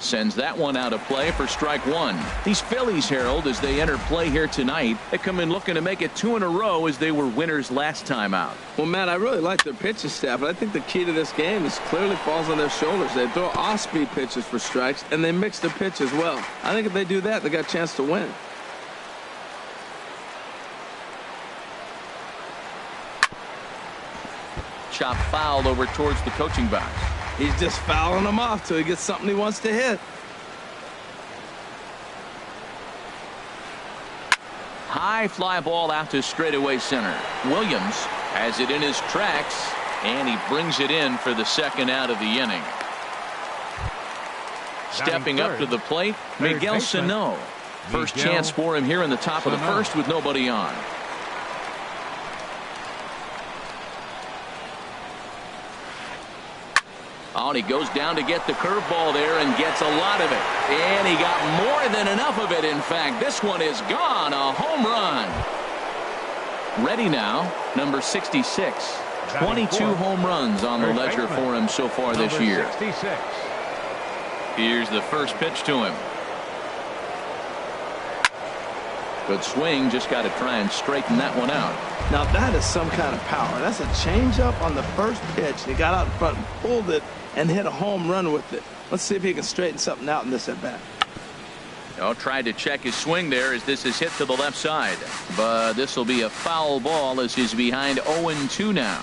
Sends that one out of play for strike one. These Phillies, Harold, as they enter play here tonight, they come in looking to make it 2 in a row as they were winners last time out. Well, Matt, I really like their pitching staff, but I think the key to this game is clearly falls on their shoulders. They throw off-speed pitches for strikes, and they mix their pitch as well. I think if they do that, they got a chance to win. Chop foul over towards the coaching box. He's just fouling them off till he gets something he wants to hit. High fly ball out to straightaway center. Williams has it in his tracks, and he brings it in for the second out of the inning. Stepping up to the plate, Miguel Sano. First chance for him here in the top of the first with nobody on. Oh, and he goes down to get the curveball there and gets a lot of it. And he got more than enough of it, in fact. This one is gone. A home run. Ready now, number 66. 22 home runs on the ledger for him so far this year. 66. Here's the first pitch to him. Good swing, just got to try and straighten that one out. Now that is some kind of power. That's a changeup on the first pitch. He got out in front and pulled it and hit a home run with it. Let's see if he can straighten something out in this at bat. Oh, tried to check his swing there as this is hit to the left side. But this will be a foul ball as he's behind 0-2 now.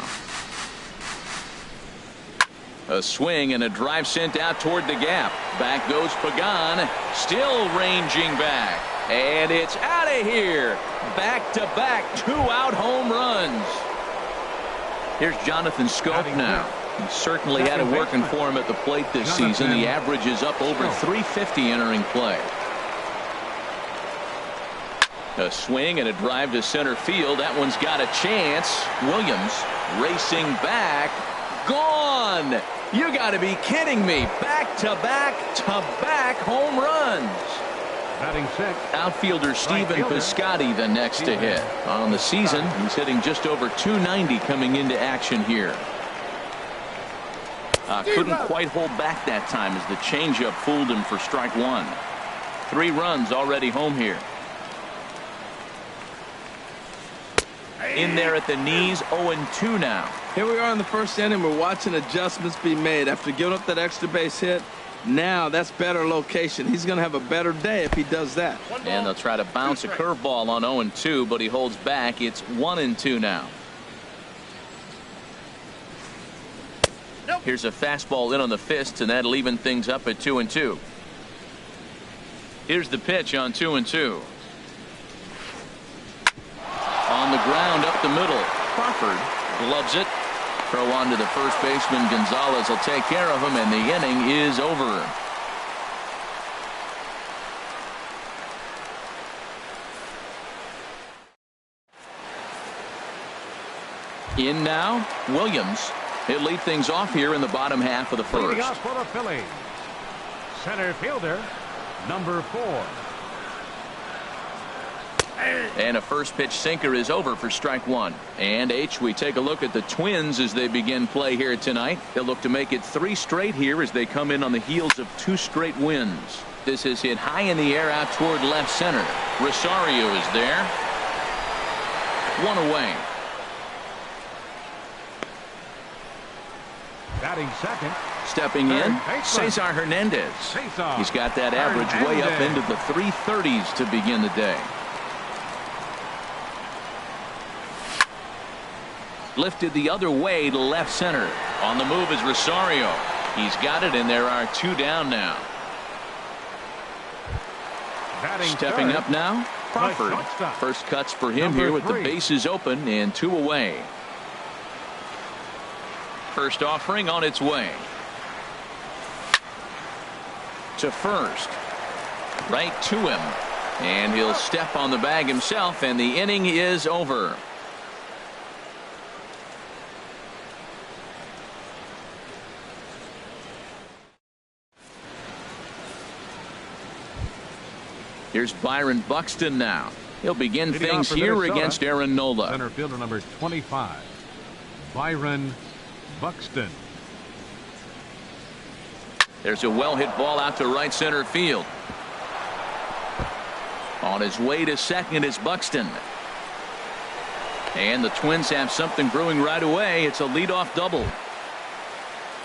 A swing and a drive sent out toward the gap. Back goes Pagan, still ranging back. And it's out of here. Back-to-back 2-out home runs. Here's Jonathan Scope now. He certainly had it working for him at the plate this season. The average is up over 350 entering play. A swing and a drive to center field. That one's got a chance. Williams racing back. Gone. You got to be kidding me. Back-to-back home runs. Batting sixth, outfielder Stephen Piscotty the next to hit. On the season, he's hitting just over 290 coming into action here. Couldn't quite hold back that time as the changeup fooled him for strike one. 3 runs already home here. In there at the knees, 0-2 now. Here we are in the first inning. We're watching adjustments be made after giving up that extra base hit. Now that's better location. He's going to have a better day if he does that. And they'll try to bounce a curveball on 0-2, but he holds back. It's 1-2 now. Here's a fastball in on the fist, and that'll even things up at 2-2. Here's the pitch on 2-2. On the ground up the middle. Crawford gloves it. Throw on to the first baseman. Gonzalez will take care of him, and the inning is over. In now, Williams. He'll lead things off here in the bottom half of the first. Leading off for the Phillies, center fielder, number 4. And a first pitch sinker is over for strike one. And we take a look at the Twins as they begin play here tonight. They'll look to make it 3 straight here as they come in on the heels of 2 straight wins. This is hit high in the air out toward left center. Rosario is there. 1 away. Batting second. Stepping in, baseman. Cesar Hernandez. Cesar He's got that average way up into the 330s to begin the day. Lifted the other way to left center. On the move is Rosario. He's got it, and there are 2 down now. Batting Stepping third. up now, Crawford. shortstop. First cuts for him Number here with 3. the bases open and 2 away. First offering on its way. To first. Right to him. And he'll step on the bag himself, and the inning is over. Here's Byron Buxton now. He'll begin Leading things off for here Minnesota, against Aaron Nola. Center fielder number 25, Byron Buxton. There's a well-hit ball out to right center field. On his way to second is Buxton. And the Twins have something brewing right away. It's a leadoff double.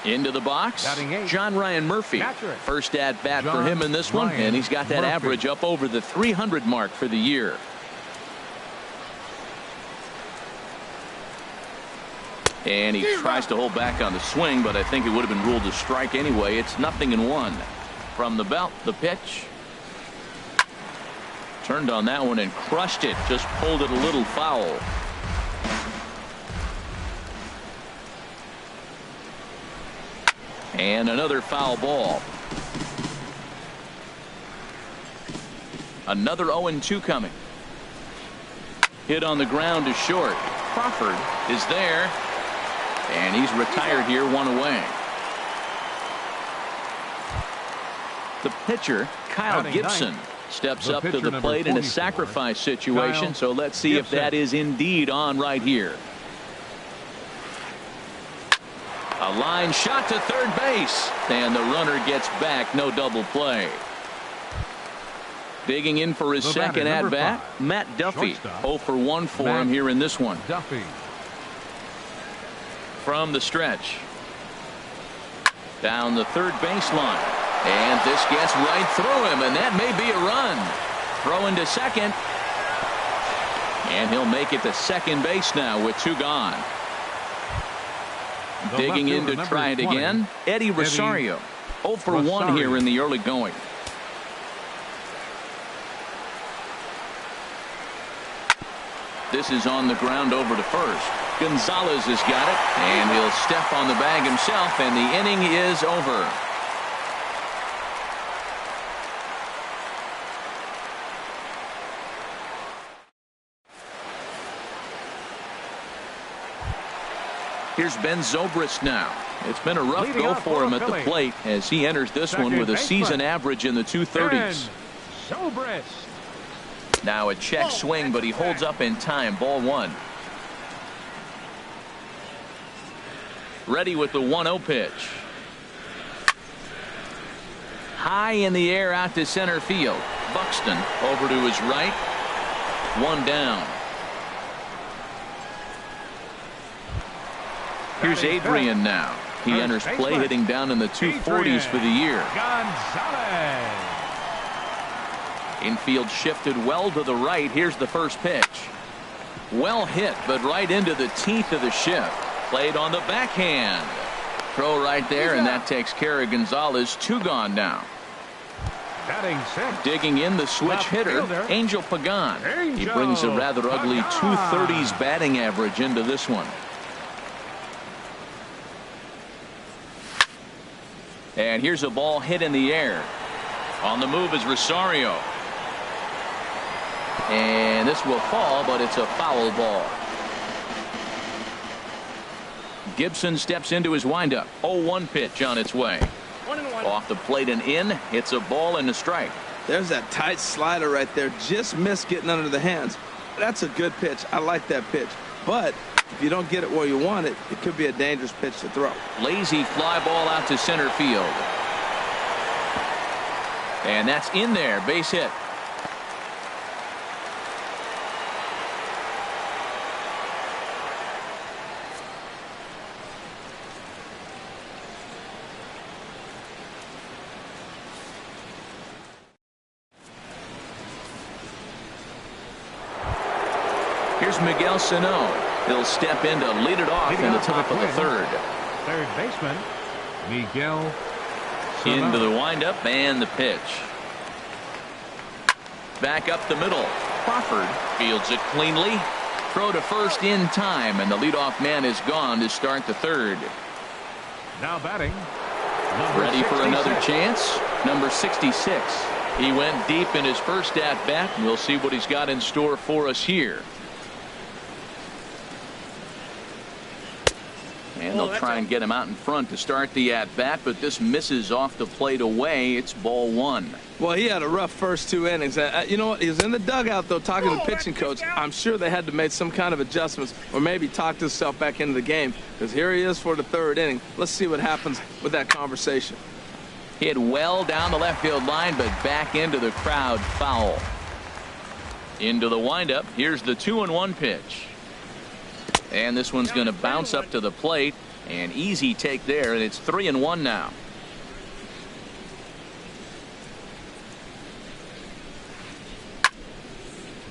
Into the box, Batting 8. John Ryan Murphy. Catcher. First at bat for John him in this one, Ryan and he's got that Murphy. average up over the 300 mark for the year. And he tries to hold back on the swing, but I think it would have been ruled a strike anyway. It's 0-1. From the belt, the pitch. Turned on that one and crushed it. Just pulled it a little foul. And another foul ball. Another 0-2 coming. Hit on the ground to short. Crawford is there. And he's retired here, 1 away. The pitcher, Kyle Batting Gibson, ninth. steps The up to pitcher, the number plate in a 44, sacrifice situation. Kyle So let's see if Gibson. that is indeed on right here. A line shot to third base. And the runner gets back. No double play. Digging in for his The batter, second number at-bat, 5, Matt Duffy. shortstop, 0 for 1 for Matt him here in this one. Duffy. From the stretch. Down the third baseline. And this gets right through him, and that may be a run. Throw into second. And he'll make it to second base now with 2 gone. The Digging left in to fielder, try it number 20, again, Eddie Rosario. 0 for 1 Rosario. here in the early going. This is on the ground over to first. Gonzalez has got it, and he'll step on the bag himself, and the inning is over. Here's Ben Zobrist now. It's been a rough Leading go off for him for at the Philly. plate as he enters this one Second with a baseman. season average in the 230s. Zobrist. Now a check swing, but he holds up in time. Ball 1. Ready with the 1-0 pitch. High in the air out to center field. Buxton over to his right. 1 down. Here's Adrian now. He First enters play baseman. hitting down in the 240s for the year. Gonzalez. Infield shifted well to the right. Here's the first pitch. Well hit, but right into the teeth of the shift. Played on the backhand. Throw right there, and that takes care of Gonzalez. 2 gone now. Batting 6. Digging in the switch Left hitter, fielder. Angel Pagan. He Angel brings a rather ugly Pagan. 230s batting average into this one. And here's a ball hit in the air. On the move is Rosario. And this will fall, but it's a foul ball. Gibson steps into his windup. 0-1 pitch on its way. 1-1. Off the plate and in. It's a ball and a strike. There's that tight slider right there. Just missed getting under the hands. That's a good pitch. I like that pitch. But if you don't get it where you want it, it could be a dangerous pitch to throw. Lazy fly ball out to center field. And that's in there. Base hit. here's Miguel Sano. He'll step in to lead it off in the top of the third. Third baseman, Miguel Sano. Into the windup and the pitch. Back up the middle. Crawford fields it cleanly. Throw to first in time, and the leadoff man is gone to start the third. Now batting. Ready for another chance. Number 66. He went deep in his first at-bat. We'll see what he's got in store for us here. And they'll try and get him out in front to start the at-bat, but this misses off the plate away. It's ball one. Well, he had a rough first 2 innings. You know what? He was in the dugout, though, talking to the pitching coach. I'm sure they had to make some kind of adjustments or maybe talked himself back into the game, because here he is for the third inning. Let's see what happens with that conversation. Hit well down the left field line, but back into the crowd, foul. Into the windup. Here's the 2-1 pitch. And this one's going to bounce up to the plate. An easy take there, and it's 3-1 now.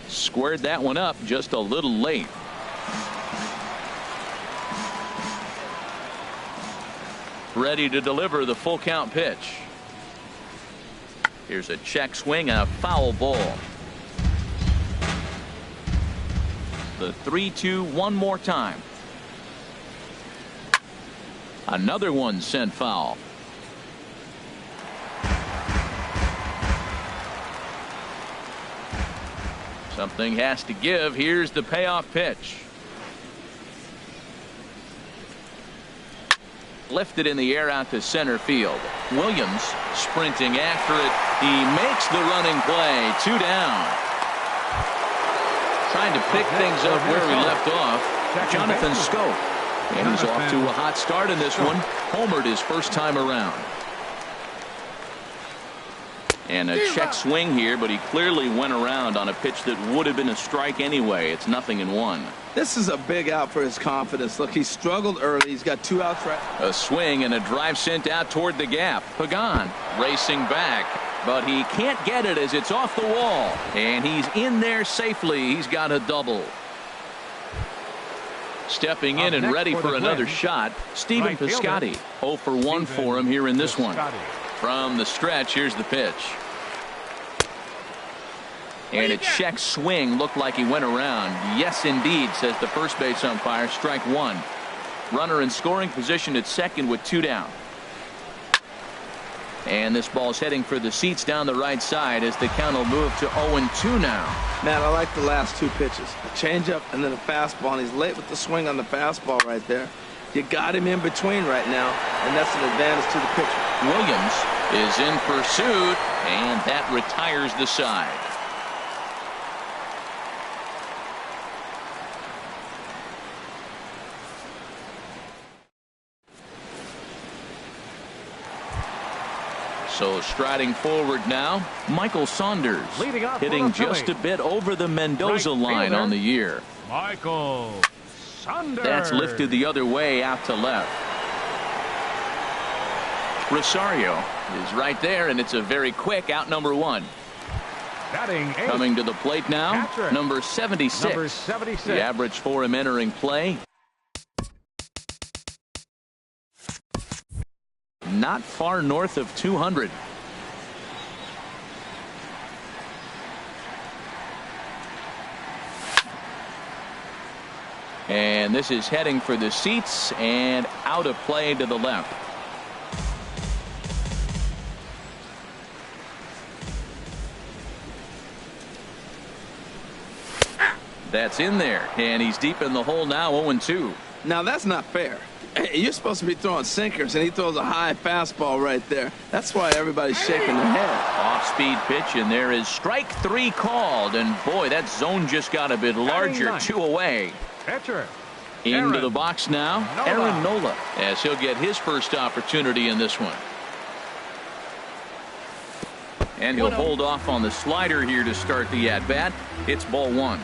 Squared that one up just a little late. Ready to deliver the full count pitch. Here's a check swing and a foul ball. The 3-2 one more time. Another one sent foul. Something has to give. Here's the payoff pitch. Lifted in the air out to center field. Williams sprinting after it. He makes the running play. 2 down. Trying to pick things up where we left off. Jonathan Scope. And he's off to a hot start in this one. Homered his first time around. And a check swing here, but he clearly went around on a pitch that would have been a strike anyway. It's 0-1. This is a big out for his confidence. Look, he struggled early. He's got 2 outs right. A swing and a drive sent out toward the gap. Pagan racing back, but he can't get it as it's off the wall. And he's in there safely. He's got a double. Stepping in and ready for another shot, Stephen Piscotty. 0 for 1 for him here in this one. From the stretch, here's the pitch. And a check swing looked like he went around. Yes, indeed, says the first base umpire. Strike one. Runner in scoring position at second with 2 down. And this ball's heading for the seats down the right side as the count will move to 0-2 now. Man, I like the last 2 pitches. A changeup and then a fastball, and he's late with the swing on the fastball right there. You got him in between right now, and that's an advantage to the pitcher. Williams is in pursuit, and that retires the side. So striding forward now, Michael Saunders, hitting just a bit over the Mendoza line on the year. Michael Saunders. That's lifted the other way out to left. Rosario is right there, and it's a very quick out number 1. Batting 8. Coming to the plate now, Catcher. number 76. Number 76. The average for him entering play, not far north of 200. And this is heading for the seats and out of play to the left. That's in there, and he's deep in the hole now. 0-2. Now that's not fair. You're supposed to be throwing sinkers, and he throws a high fastball right there. That's why everybody's shaking their head. Off-speed pitch, and there is strike 3 called. And boy, that zone just got a bit larger. 2 away. Pitcher. Into the box now, Nola. Aaron Nola, as he'll get his first opportunity in this one. And he'll hold off on the slider here to start the at-bat. It's ball 1.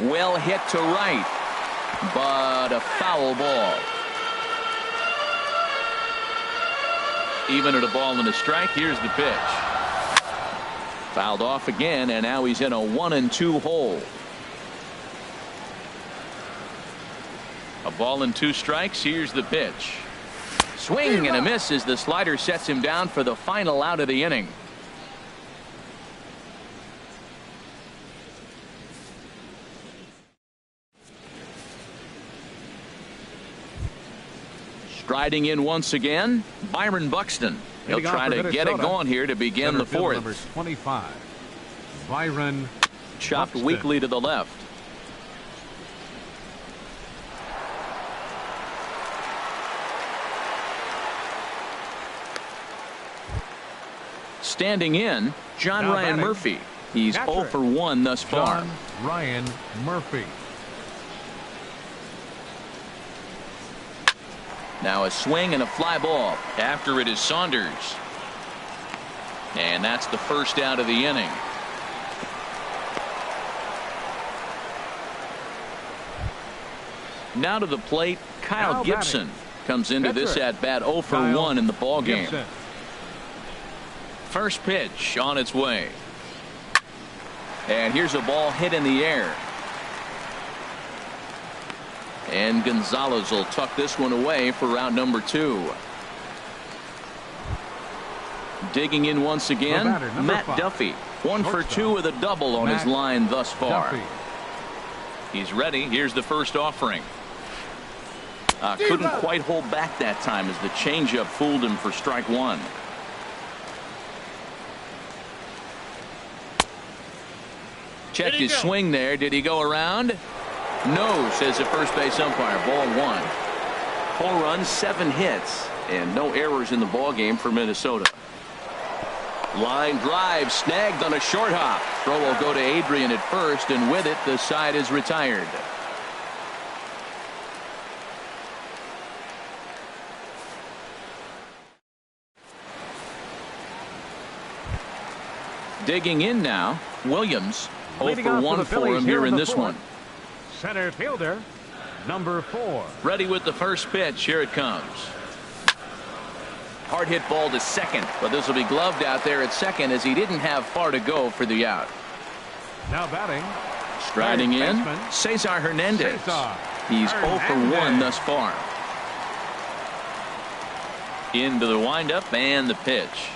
Well hit to right, but a foul ball. Even at a ball and a strike, here's the pitch. Fouled off again, and now he's in a 1-2 hole. A ball and 2 strikes. Here's the pitch. Swing and a miss as the slider sets him down for the final out of the inning. Striding in once again, Byron Buxton. He'll try to get it going here to begin the 4th. Number 25, Byron chopped Buxton. weakly to the left. Standing in, John Now Ryan batting, Murphy. He's catcher, 0 for 1 thus far. John Ryan Murphy. Now a swing and a fly ball. After it is Saunders. And that's the first out of the inning. Now to the plate, Kyle Now Gibson comes into this Pitcher, at bat 0 for Kyle 1 in the ball game. Gibson. First pitch on its way. And here's a ball hit in the air. And Gonzalez will tuck this one away for round number 2. Digging in once again, batter, number Matt 5. Duffy. 1 for Shortstop, 2 with a double on his Matt line thus far. Duffy. He's ready. Here's the first offering. Couldn't quite hold back that time as the changeup fooled him for strike 1. Checked his swing there. Did he go around? No, says the first base umpire. Ball 1. 4 runs, 7 hits, and no errors in the ball game for Minnesota. Line drive snagged on a short hop. Throw will go to Adrian at first, and with it, the side is retired. Digging in now, Williams. 0 Leading for off 1 the for Phillies him here here in the this 4th. one. Center fielder, number 4. Ready with the first pitch. Here it comes. Hard hit ball to second, but this will be gloved out there at second as he didn't have far to go for the out. Now batting, Striding third in, baseman, Cesar Hernandez. Cesar He's 0 for 1 Hernandez. thus far. Into the windup and the pitch.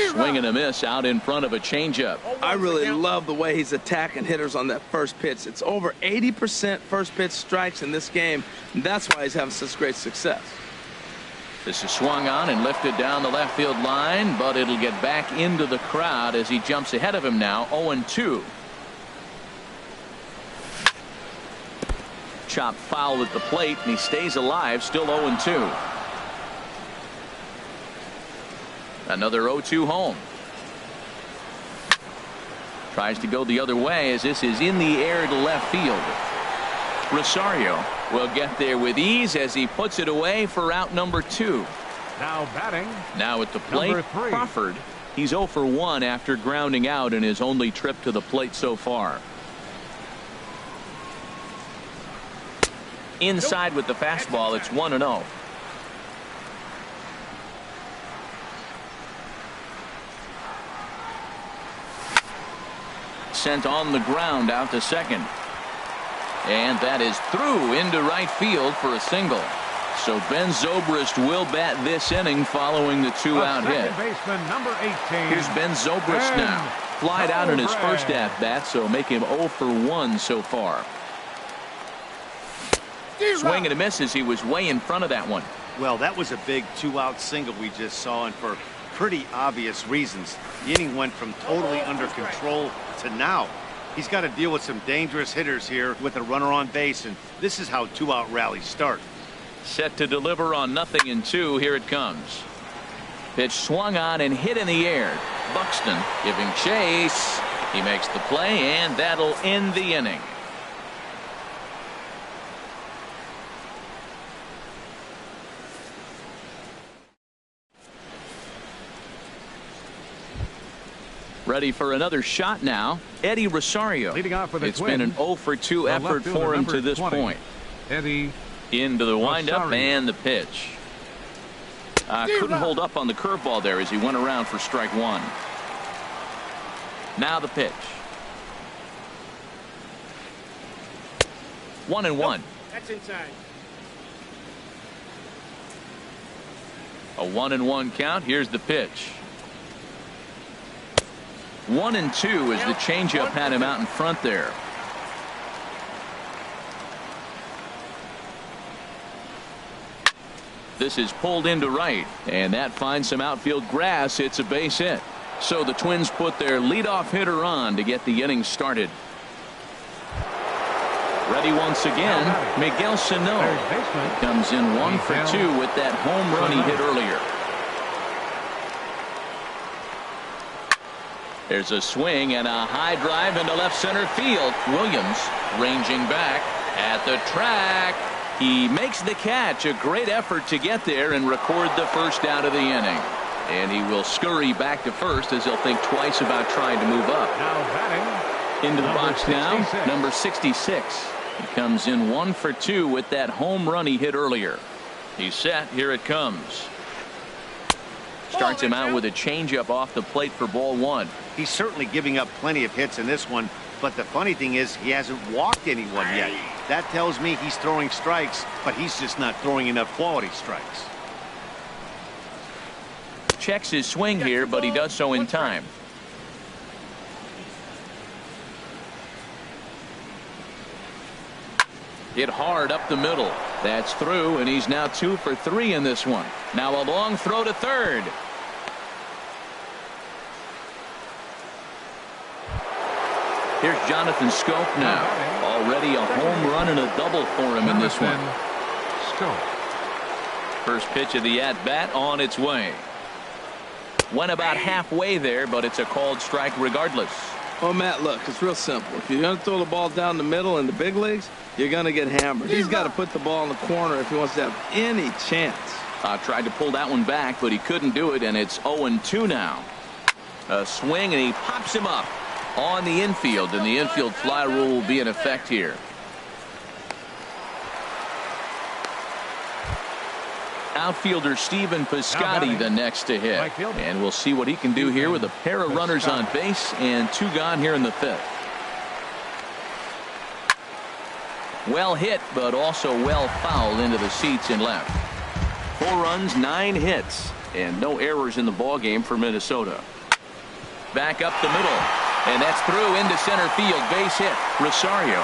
Swing and a miss out in front of a changeup. I really love the way he's attacking hitters on that first pitch. It's over 80% first pitch strikes in this game, and that's why he's having such great success. This is swung on and lifted down the left field line, but it'll get back into the crowd as he jumps ahead of him now, 0-2. Chopped foul at the plate, and he stays alive, still 0-2. Another 0-2 home. Tries to go the other way as this is in the air to left field. Rosario will get there with ease as he puts it away for out number 2. now batting, Now at the plate, Number 3. Crawford. He's 0 for 1 after grounding out in his only trip to the plate so far. Inside with the fastball, it's 1-0. Sent on the ground out to second. And that is through into right field for a single. So Ben Zobrist will bat this inning following the 2-out hit. second baseman, number 18. Here's Ben Zobrist Ben now. Flied out in his Zobrist. first at-bat, so make him 0 for 1 so far. Swing and a miss as he was way in front of that one. Well, that was a big 2-out single we just saw, and for pretty obvious reasons. The inning went from totally under control to now. He's got to deal with some dangerous hitters here with a runner on base, and this is how 2-out rallies start. Set to deliver on 0-2. Here it comes. Pitch swung on and hit in the air. Buxton giving chase. He makes the play, and that'll end the inning. Ready for another shot now. Eddie Rosario. Leading off for the It's been an Twins, 0 for 2 the effort left fielder, for him number to this 20, point. Eddie Into the windup Rosario. and the pitch. Couldn't hold up on the curveball there as he went around for strike 1. Now the pitch. 1-1. That's inside. A 1-1 count. Here's the pitch. 1-2 as the changeup had him out in front there. This is pulled into right, and that finds some outfield grass. It's a base hit. So the Twins put their leadoff hitter on to get the inning started. Ready once again, Miguel Sano comes in 1 for 2 with that home run he hit earlier. There's a swing and a high drive into left center field. Williams ranging back at the track. He makes the catch. A great effort to get there and record the first out of the inning. And he will scurry back to first as he'll think twice about trying to move up. Now batting. Into the box 66. now, number 66. He comes in 1 for 2 with that home run he hit earlier. He's set. Here it comes. Starts him out with a changeup off the plate for ball 1. He's certainly giving up plenty of hits in this one, but the funny thing is he hasn't walked anyone yet. That tells me he's throwing strikes, but he's just not throwing enough quality strikes. Checks his swing here, but he does so in time. Hit hard up the middle. That's through, and he's now 2 for 3 in this one. Now a long throw to third. Here's Jonathan Scope now. Already a home run and a double for him in this one. Scope. First pitch of the at-bat on its way. Went about halfway there, but it's a called strike regardless. Well, Matt, look, it's real simple. If you're going to throw the ball down the middle in the big leagues, you're going to get hammered. He's got to put the ball in the corner if he wants to have any chance. Tried to pull that one back, but he couldn't do it, and it's 0-2 now. A swing, and he pops him up on the infield, and the infield fly rule will be in effect here. Outfielder Steven Piscotty the next to hit. And we'll see what he can do here with a pair of runners on base and 2 gone here in the 5th. Well hit, but also well fouled into the seats in left. 4 runs, 9 hits, and no errors in the ballgame for Minnesota. Back up the middle, and that's through into center field. Base hit. Rosario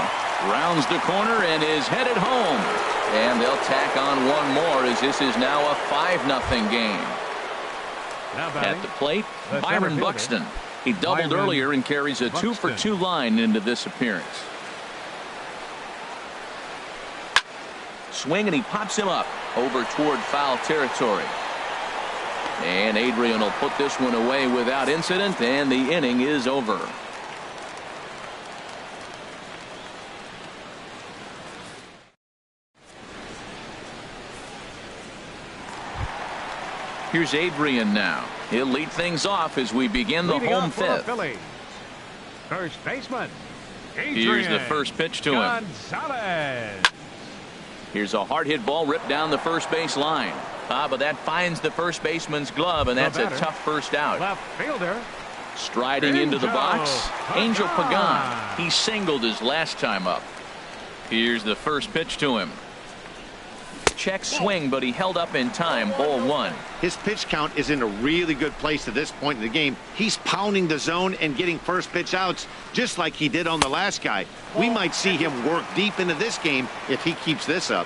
rounds the corner and is headed home. And they'll tack on one more as this is now a 5-0 game. At the plate, Byron Buxton. He doubled earlier and carries a 2 for 2 line into this appearance. Swing, and he pops him up over toward foul territory. And Adrian will put this one away without incident, and the inning is over. Here's Adrian now. He'll lead things off as we begin the home 5th. First baseman, Adrian. Here's the first pitch to him. Gonzalez. Here's a hard hit ball ripped down the first base line. But that finds the first baseman's glove, and that's a tough first out. Left fielder. Striding into the box, Angel Pagan. He singled his last time up. Here's the first pitch to him. Check swing, but he held up in time. Ball 1. His pitch count is in a really good place at this point in the game. He's pounding the zone and getting first pitch outs just like he did on the last guy. We might see him work deep into this game if he keeps this up.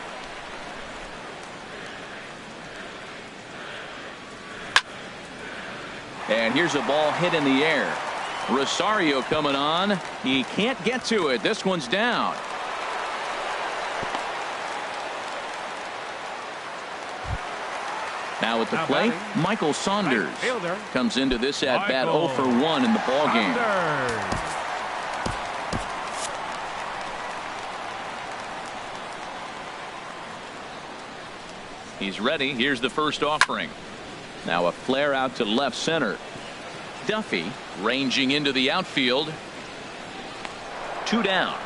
And here's a ball hit in the air. Rosario coming on. He can't get to it. This one's down. Now at the plate, Michael Saunders comes into this at bat 0 for 1 in the ball game. He's ready. Here's the first offering. Now a flare out to left center. Duffy ranging into the outfield. 2 down.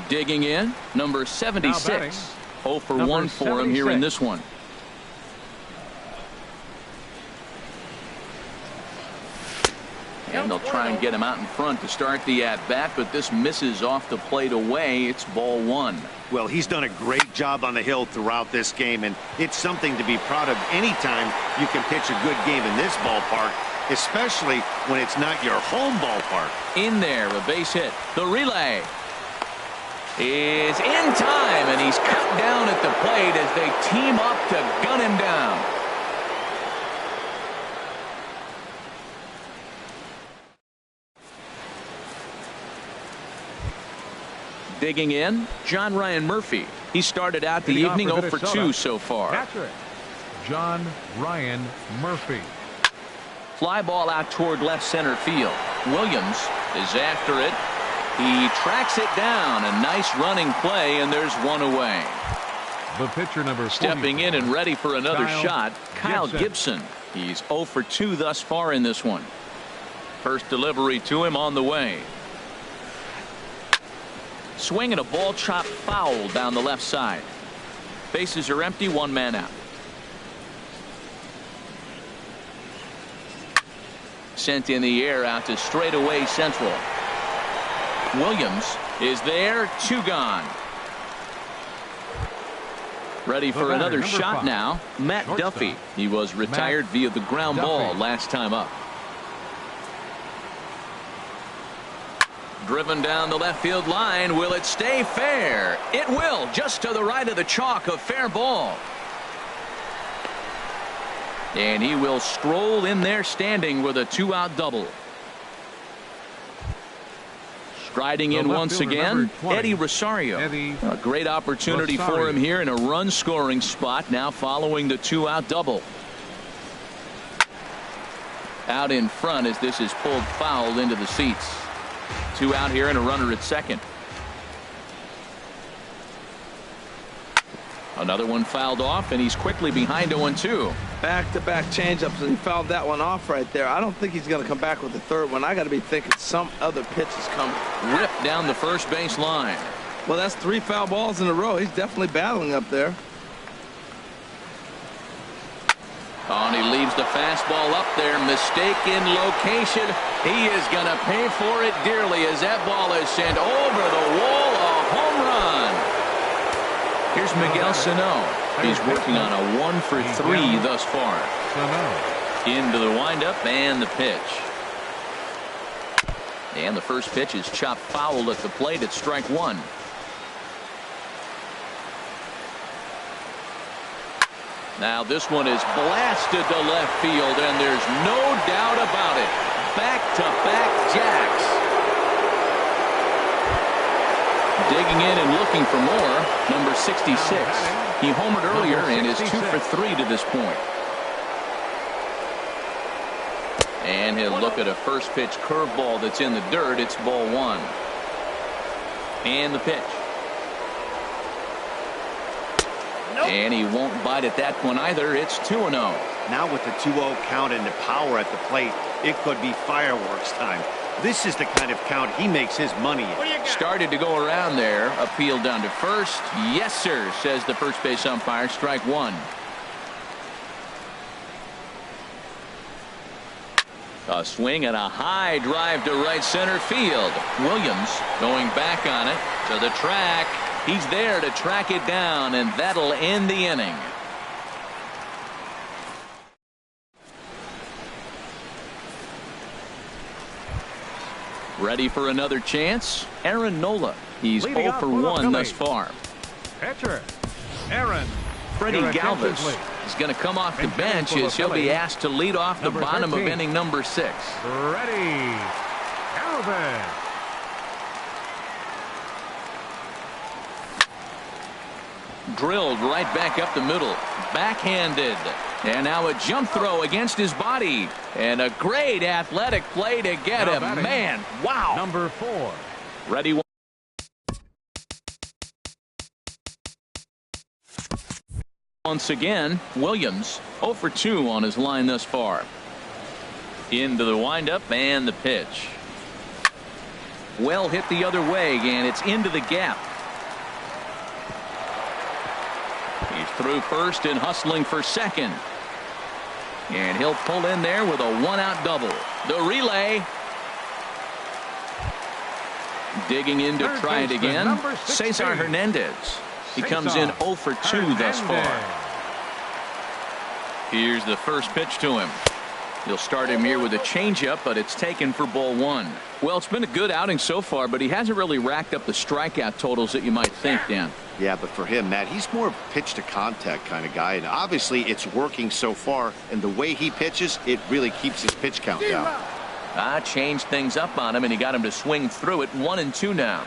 Digging in, number 76. 0 for 1 for him here in this one. And they'll try and get him out in front to start the at-bat, but this misses off the plate away. It's ball one. Well, he's done a great job on the hill throughout this game, and it's something to be proud of anytime you can pitch a good game in this ballpark, especially when it's not your home ballpark. In there, a base hit. The relay is in time, and he's cut down at the plate as they team up to gun him down. Digging in, John Ryan Murphy. He started out the evening 0 for 2 so far. Catcher, John Ryan Murphy. Fly ball out toward left center field. Williams is after it. He tracks it down. A nice running play, and there's one away. The pitcher number stepping in and ready for another shot, Kyle Gibson. He's 0 for 2 thus far in this one. First delivery to him on the way. Swinging a ball chopped foul down the left side. Bases are empty, one man out. Sent in the air out to straightaway central. Williams is there, 2 gone. Ready for another shot now, Matt Duffy. He was retired via the ground ball last time up. Driven down the left field line. Will it stay fair? It will, just to the right of the chalk, a fair ball. And he will stroll in there standing with a 2-out double. Striding in once again, Eddie Rosario. A great opportunity for him here in a run scoring spot now following the 2-out double. Out in front as this is pulled foul into the seats. 2 out here and a runner at second. Another one fouled off, and he's quickly behind 0-2. Back-to-back changeups, and he fouled that one off right there. I don't think he's going to come back with the third one. I got to be thinking some other pitch is coming. Ripped down the first base line. Well, that's 3 foul balls in a row. He's definitely battling up there. Oh, and he leaves the fastball up there. Mistaken location. He is going to pay for it dearly as that ball is sent over the wall. A home run. Here's Miguel Sano. He's working on a 1 for 3 thus far. Into the windup and the pitch. And the first pitch is chopped foul at the plate at strike 1. Now this one is blasted to left field, and there's no doubt about it. Back-to-back jacks. Digging in and looking for more, number 66. He homered earlier and is 2 for 3 to this point. And he'll look at a first pitch curveball that's in the dirt. It's ball 1. And the pitch. And he won't bite at that one either. It's 2-0. Now with the 2-0 count and the power at the plate, it could be fireworks time. This is the kind of count he makes his money in. Started to go around there. Appeal down to first. Yes, sir, says the first base umpire. Strike 1. A swing and a high drive to right center field. Williams going back on it to the track. He's there to track it down, and that'll end the inning. Ready for another chance? Aaron Nola. He's 0 for 1 thus far. Pitcher, Aaron. Freddie Galvis is going to come off the bench as he'll be asked to lead off the bottom of inning number 6. Freddie Galvis. Drilled right back up the middle. Backhanded. And now a jump throw against his body. And a great athletic play to get him. Man, wow. Number 4. Ready. Once again, Williams 0 for 2 on his line thus far. Into the windup and the pitch. Well hit the other way, and it's into the gap. He's through first and hustling for second. And he'll pull in there with a 1-out double. The relay. Digging in to try it again. Cesar Hernandez. He comes in 0 for 2 thus far. Here's the first pitch to him. He'll start him here with a changeup, but it's taken for ball 1. Well, it's been a good outing so far, but he hasn't really racked up the strikeout totals that you might think, Dan. Yeah, but for him, Matt, he's more of a pitch to contact kind of guy, and obviously it's working so far, and the way he pitches, it really keeps his pitch count down. Changed things up on him, and he got him to swing through it. 1-2 now.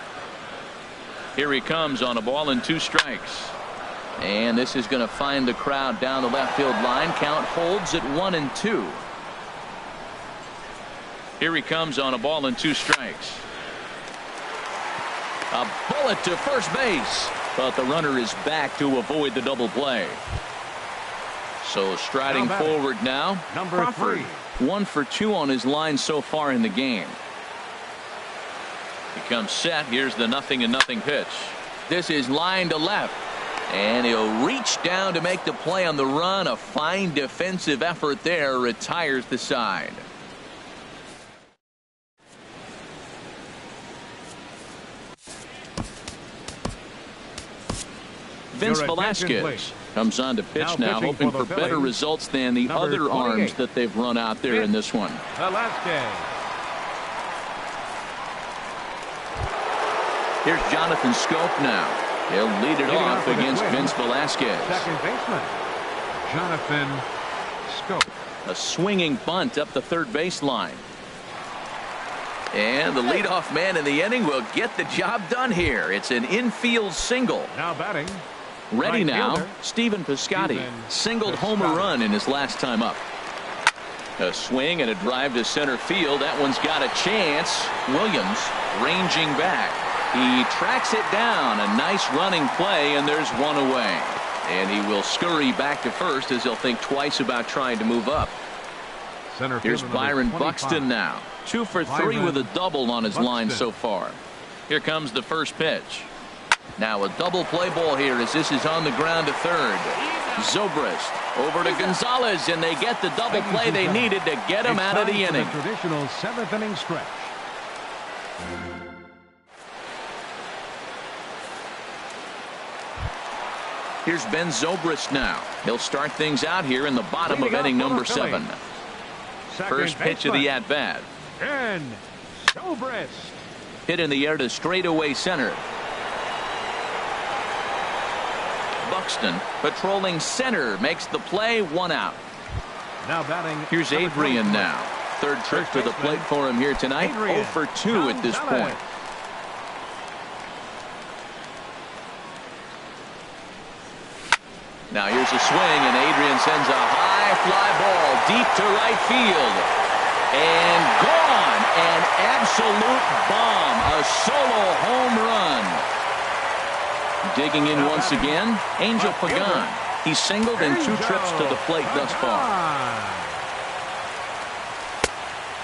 Here he comes on a ball and 2 strikes. And this is going to find the crowd down the left field line. Count holds at 1-2. Here he comes on a ball and 2 strikes. A bullet to first base, but the runner is back to avoid the double play. So striding forward now. Number 3. 1 for 2 on his line so far in the game. He comes set. Here's the 0-0 pitch. This is line to left. And he'll reach down to make the play on the run. A fine defensive effort there. Retires the side. Vince Velasquez comes on to pitch now, hoping for better results than the other arms that they've run out there in this one. Velasquez. Here's Jonathan Scope now. He'll lead it off against Vince Velasquez. Second baseman, Jonathan Scope. A swinging bunt up the third baseline. And the leadoff man in the inning will get the job done here. It's an infield single. Now batting. Ready Right now, fielder, Stephen Piscotty. Stephen Singled homer Piscotty. run in his last time up. A swing and a drive to center field. That one's got a chance. Williams ranging back. He tracks it down. A nice running play, and there's one away. And he will scurry back to first as he'll think twice about trying to move up. Center Here's fielder Byron number 25. Buxton now. 2 for 3 Byron with a double on his line Buxton. so far. Here comes the first pitch. Now a double play ball here as this is on the ground to third. Zobrist over to Gonzalez, and they get the double play they needed to get him out of the inning. Traditional 7th inning stretch. Here's Ben Zobrist now. He'll start things out here in the bottom of inning number 7. First pitch of the at-bat. Ben Zobrist. Hit in the air to straightaway center. Buxton patrolling center makes the play. 1 out. Now batting. Here's number Adrian 23. now. Third trip to the plate for him here tonight. Adrian 0 for 2 at this Gonzalez. point. Now here's a swing, and Adrian sends a high fly ball deep to right field. And gone. An absolute bomb. A solo home run. Digging in once again, Angel Pagan. He's singled in 2 trips to the plate thus far.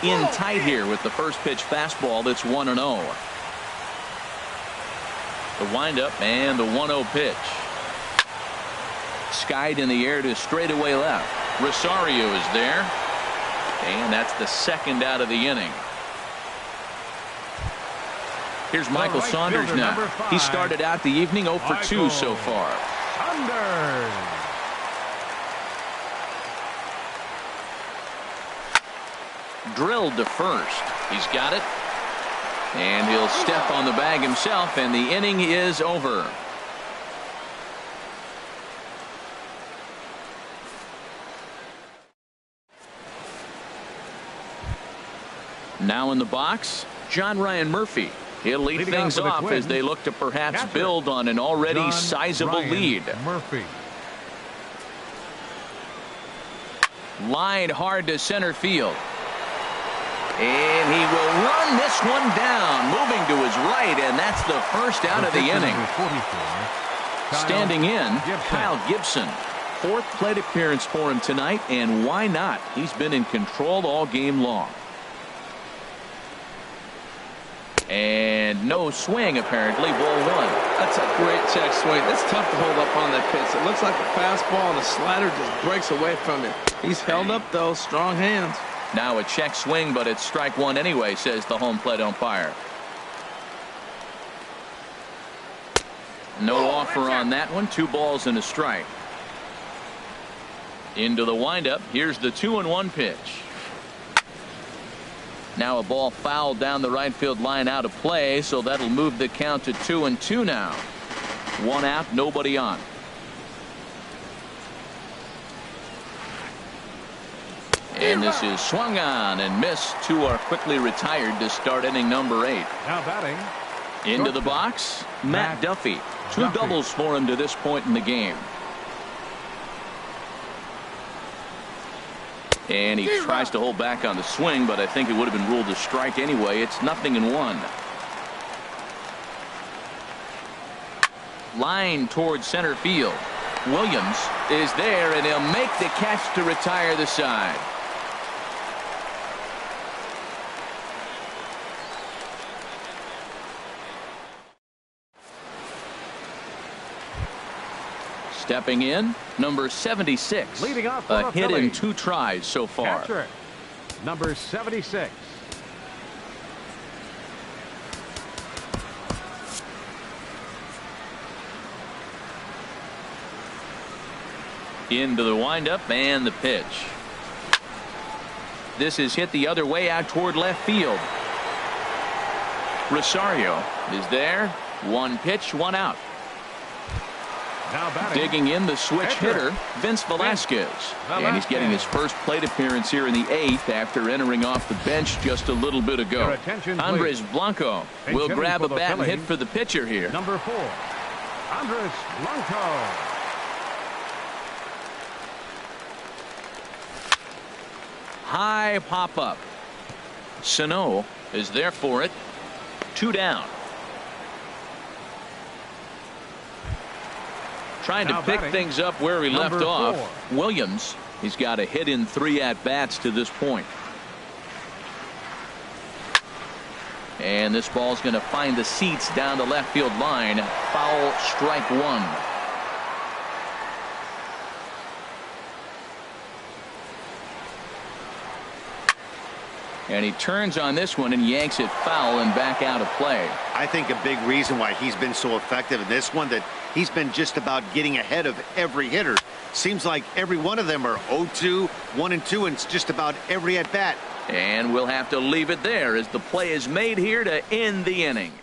In tight here with the first pitch fastball that's 1-0. The windup and the 1-0 pitch. Skied in the air to straightaway left. Rosario is there. And that's the second out of the inning. Here's Michael right Saunders fielder, now. number 5. He started out the evening 0 for 2 Michael so far. Saunders. Drilled to first. He's got it. And he'll step on the bag himself, and the inning is over. Now in the box, John Ryan Murphy. He'll lead Leading things off for the off Twins, as they look to perhaps catcher, build on an already John sizable Ryan lead. Murphy. Line hard to center field. And he will run this one down, moving to his right, and that's the first out of the inning. Standing in, Kyle Gibson. 4th plate appearance for him tonight, and why not? He's been in control all game long. And no swing, apparently. Ball 1. That's a great check swing. It's tough to hold up on that pitch. It looks like a fastball, and the slider just breaks away from it. He's held up, though. Strong hands. Now a check swing, but it's strike one anyway, says the home plate umpire. No offer on that one. 2 balls and a strike. Into the windup. Here's the 2-1 pitch. Now a ball fouled down the right field line, out of play, so that'll move the count to 2-2 now. 1 out, nobody on. And this is swung on and missed. 2 are quickly retired to start inning number 8. Now batting. Into the box, Matt Duffy. 2 doubles for him to this point in the game. And he tries to hold back on the swing, but I think it would have been ruled a strike anyway. It's 0-1. Line towards center field. Williams is there, and he'll make the catch to retire the side. Stepping in, number 76. Leading off a hit in Phillies. 2 tries so far. Catcher, number 76. Into the windup and the pitch. This is hit the other way out toward left field. Rosario is there. 1 pitch, 1 out. Now batting. Digging in the switch hitter, Vince Velasquez. And he's getting his first plate appearance here in the 8th after entering off the bench just a little bit ago. Your attention, Andres please. Blanco will grab a bat and hit for the pitcher here. Number 4, Andres Blanco. High pop up. Sano is there for it. 2 down. Trying to Now pick batting, things up where he left number off. 4. Williams, he's got a hit in 3 at-bats to this point. And this ball's going to find the seats down the left field line. Foul, strike 1. And he turns on this one and yanks it foul and back out of play. I think a big reason why he's been so effective in this one, that he's been just about getting ahead of every hitter. Seems like every one of them are 0-2, 1-2, and it's just about every at bat. And we'll have to leave it there as the play is made here to end the inning.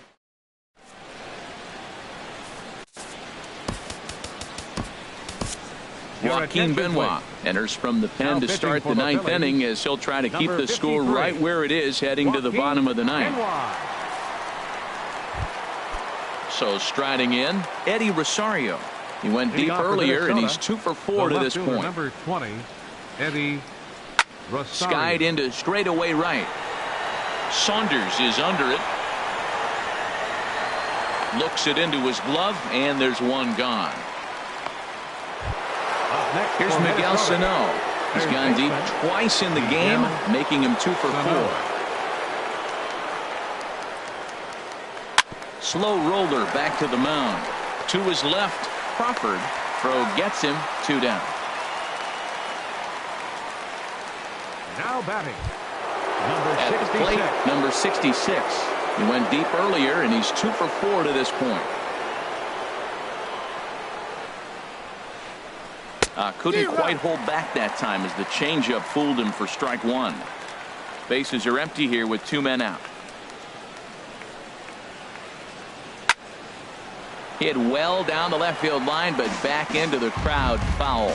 Joaquin Benoit enters from the pen to start the 9th inning as he'll try to keep the score right where it is heading to the bottom of the 9th. So striding in, Eddie Rosario. He went deep earlier and he's 2 for 4 to this point. Number 20, Eddie Rosario. Skied into straightaway right. Saunders is under it. Looks it into his glove, and there's 1 gone. Here's Miguel Sano. He's gone deep twice in the game, making him 2 for 4. Slow roller back to the mound. To his left, Crawford. Throw gets him. 2 down. Now batting, At number the 66. plate, number 66. He went deep earlier, and he's 2 for 4 to this point. Couldn't quite hold back that time as the changeup fooled him for strike 1. Bases are empty here with 2 men out. Hit well down the left field line, but back into the crowd. Foul.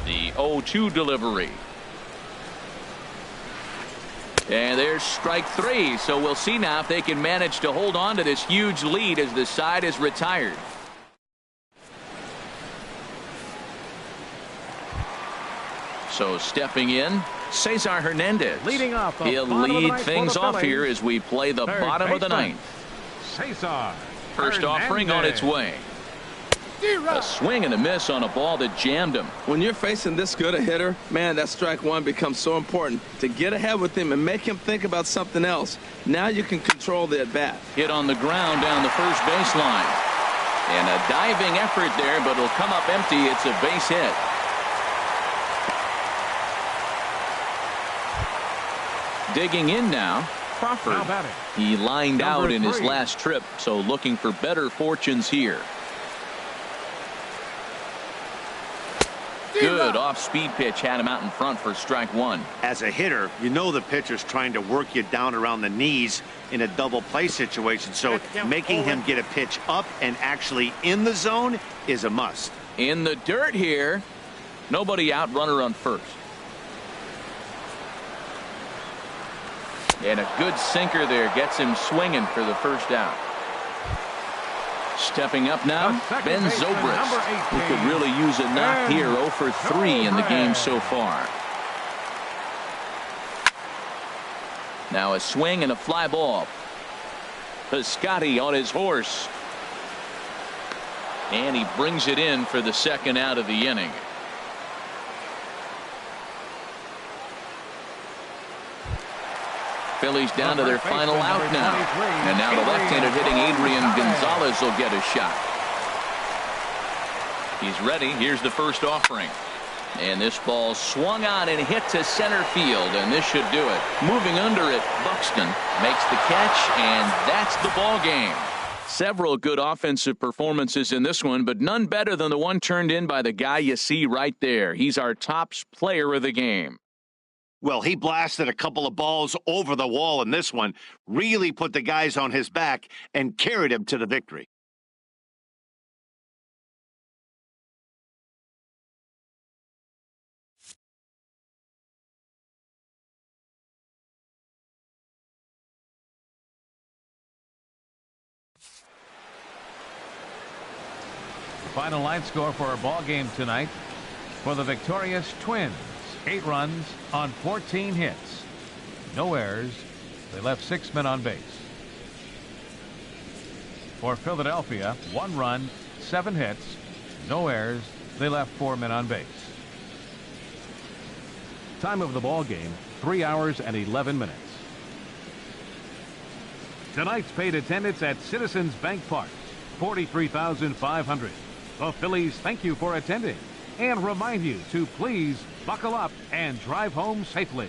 The 0-2 delivery. And there's strike 3. So we'll see now if they can manage to hold on to this huge lead as the side is retired. So stepping in, Cesar Hernandez. Leading off the He'll bottom of the lead ninth for things the off Phillies. here as we play the Third bottom of the baseman, 9th. Cesar First offering on its way. A swing and a miss on a ball that jammed him. When you're facing this good a hitter, man, that strike 1 becomes so important to get ahead with him and make him think about something else. Now you can control the at bat. Hit on the ground down the first baseline. And a diving effort there, but it'll come up empty. It's a base hit. Digging in now, Crawford. Now batting. He lined Number out in his 3. last trip, so looking for better fortunes here. Good off-speed pitch had him out in front for strike 1. As a hitter, you know the pitcher's trying to work you down around the knees in a double play situation, so making him get a pitch up and actually in the zone is a must. In the dirt here. Nobody out, runner on first. And a good sinker there gets him swinging for the first out. Stepping up now, Ben Zobrist, who could really use a knock here. 0 for 3 in the game so far. Now a swing and a fly ball. Piscotty on his horse. And he brings it in for the second out of the inning. Phillies down to their final out now. And now the left-handed hitting Adrian Gonzalez will get a shot. He's ready. Here's the first offering. And this ball swung on and hit to center field, and this should do it. Moving under it, Buxton makes the catch, and that's the ball game. Several good offensive performances in this one, but none better than the one turned in by the guy you see right there. He's our top player of the game. Well, he blasted a couple of balls over the wall in this one, really put the guys on his back and carried him to the victory. Final line score for our ball game tonight. For the victorious Twins, 8 runs on 14 hits. No errors. They left 6 men on base. For Philadelphia, 1 run, 7 hits. No errors. They left 4 men on base. Time of the ball game, 3 hours and 11 minutes. Tonight's paid attendance at Citizens Bank Park, 43,500. The Phillies thank you for attending and remind you to please buckle up and drive home safely.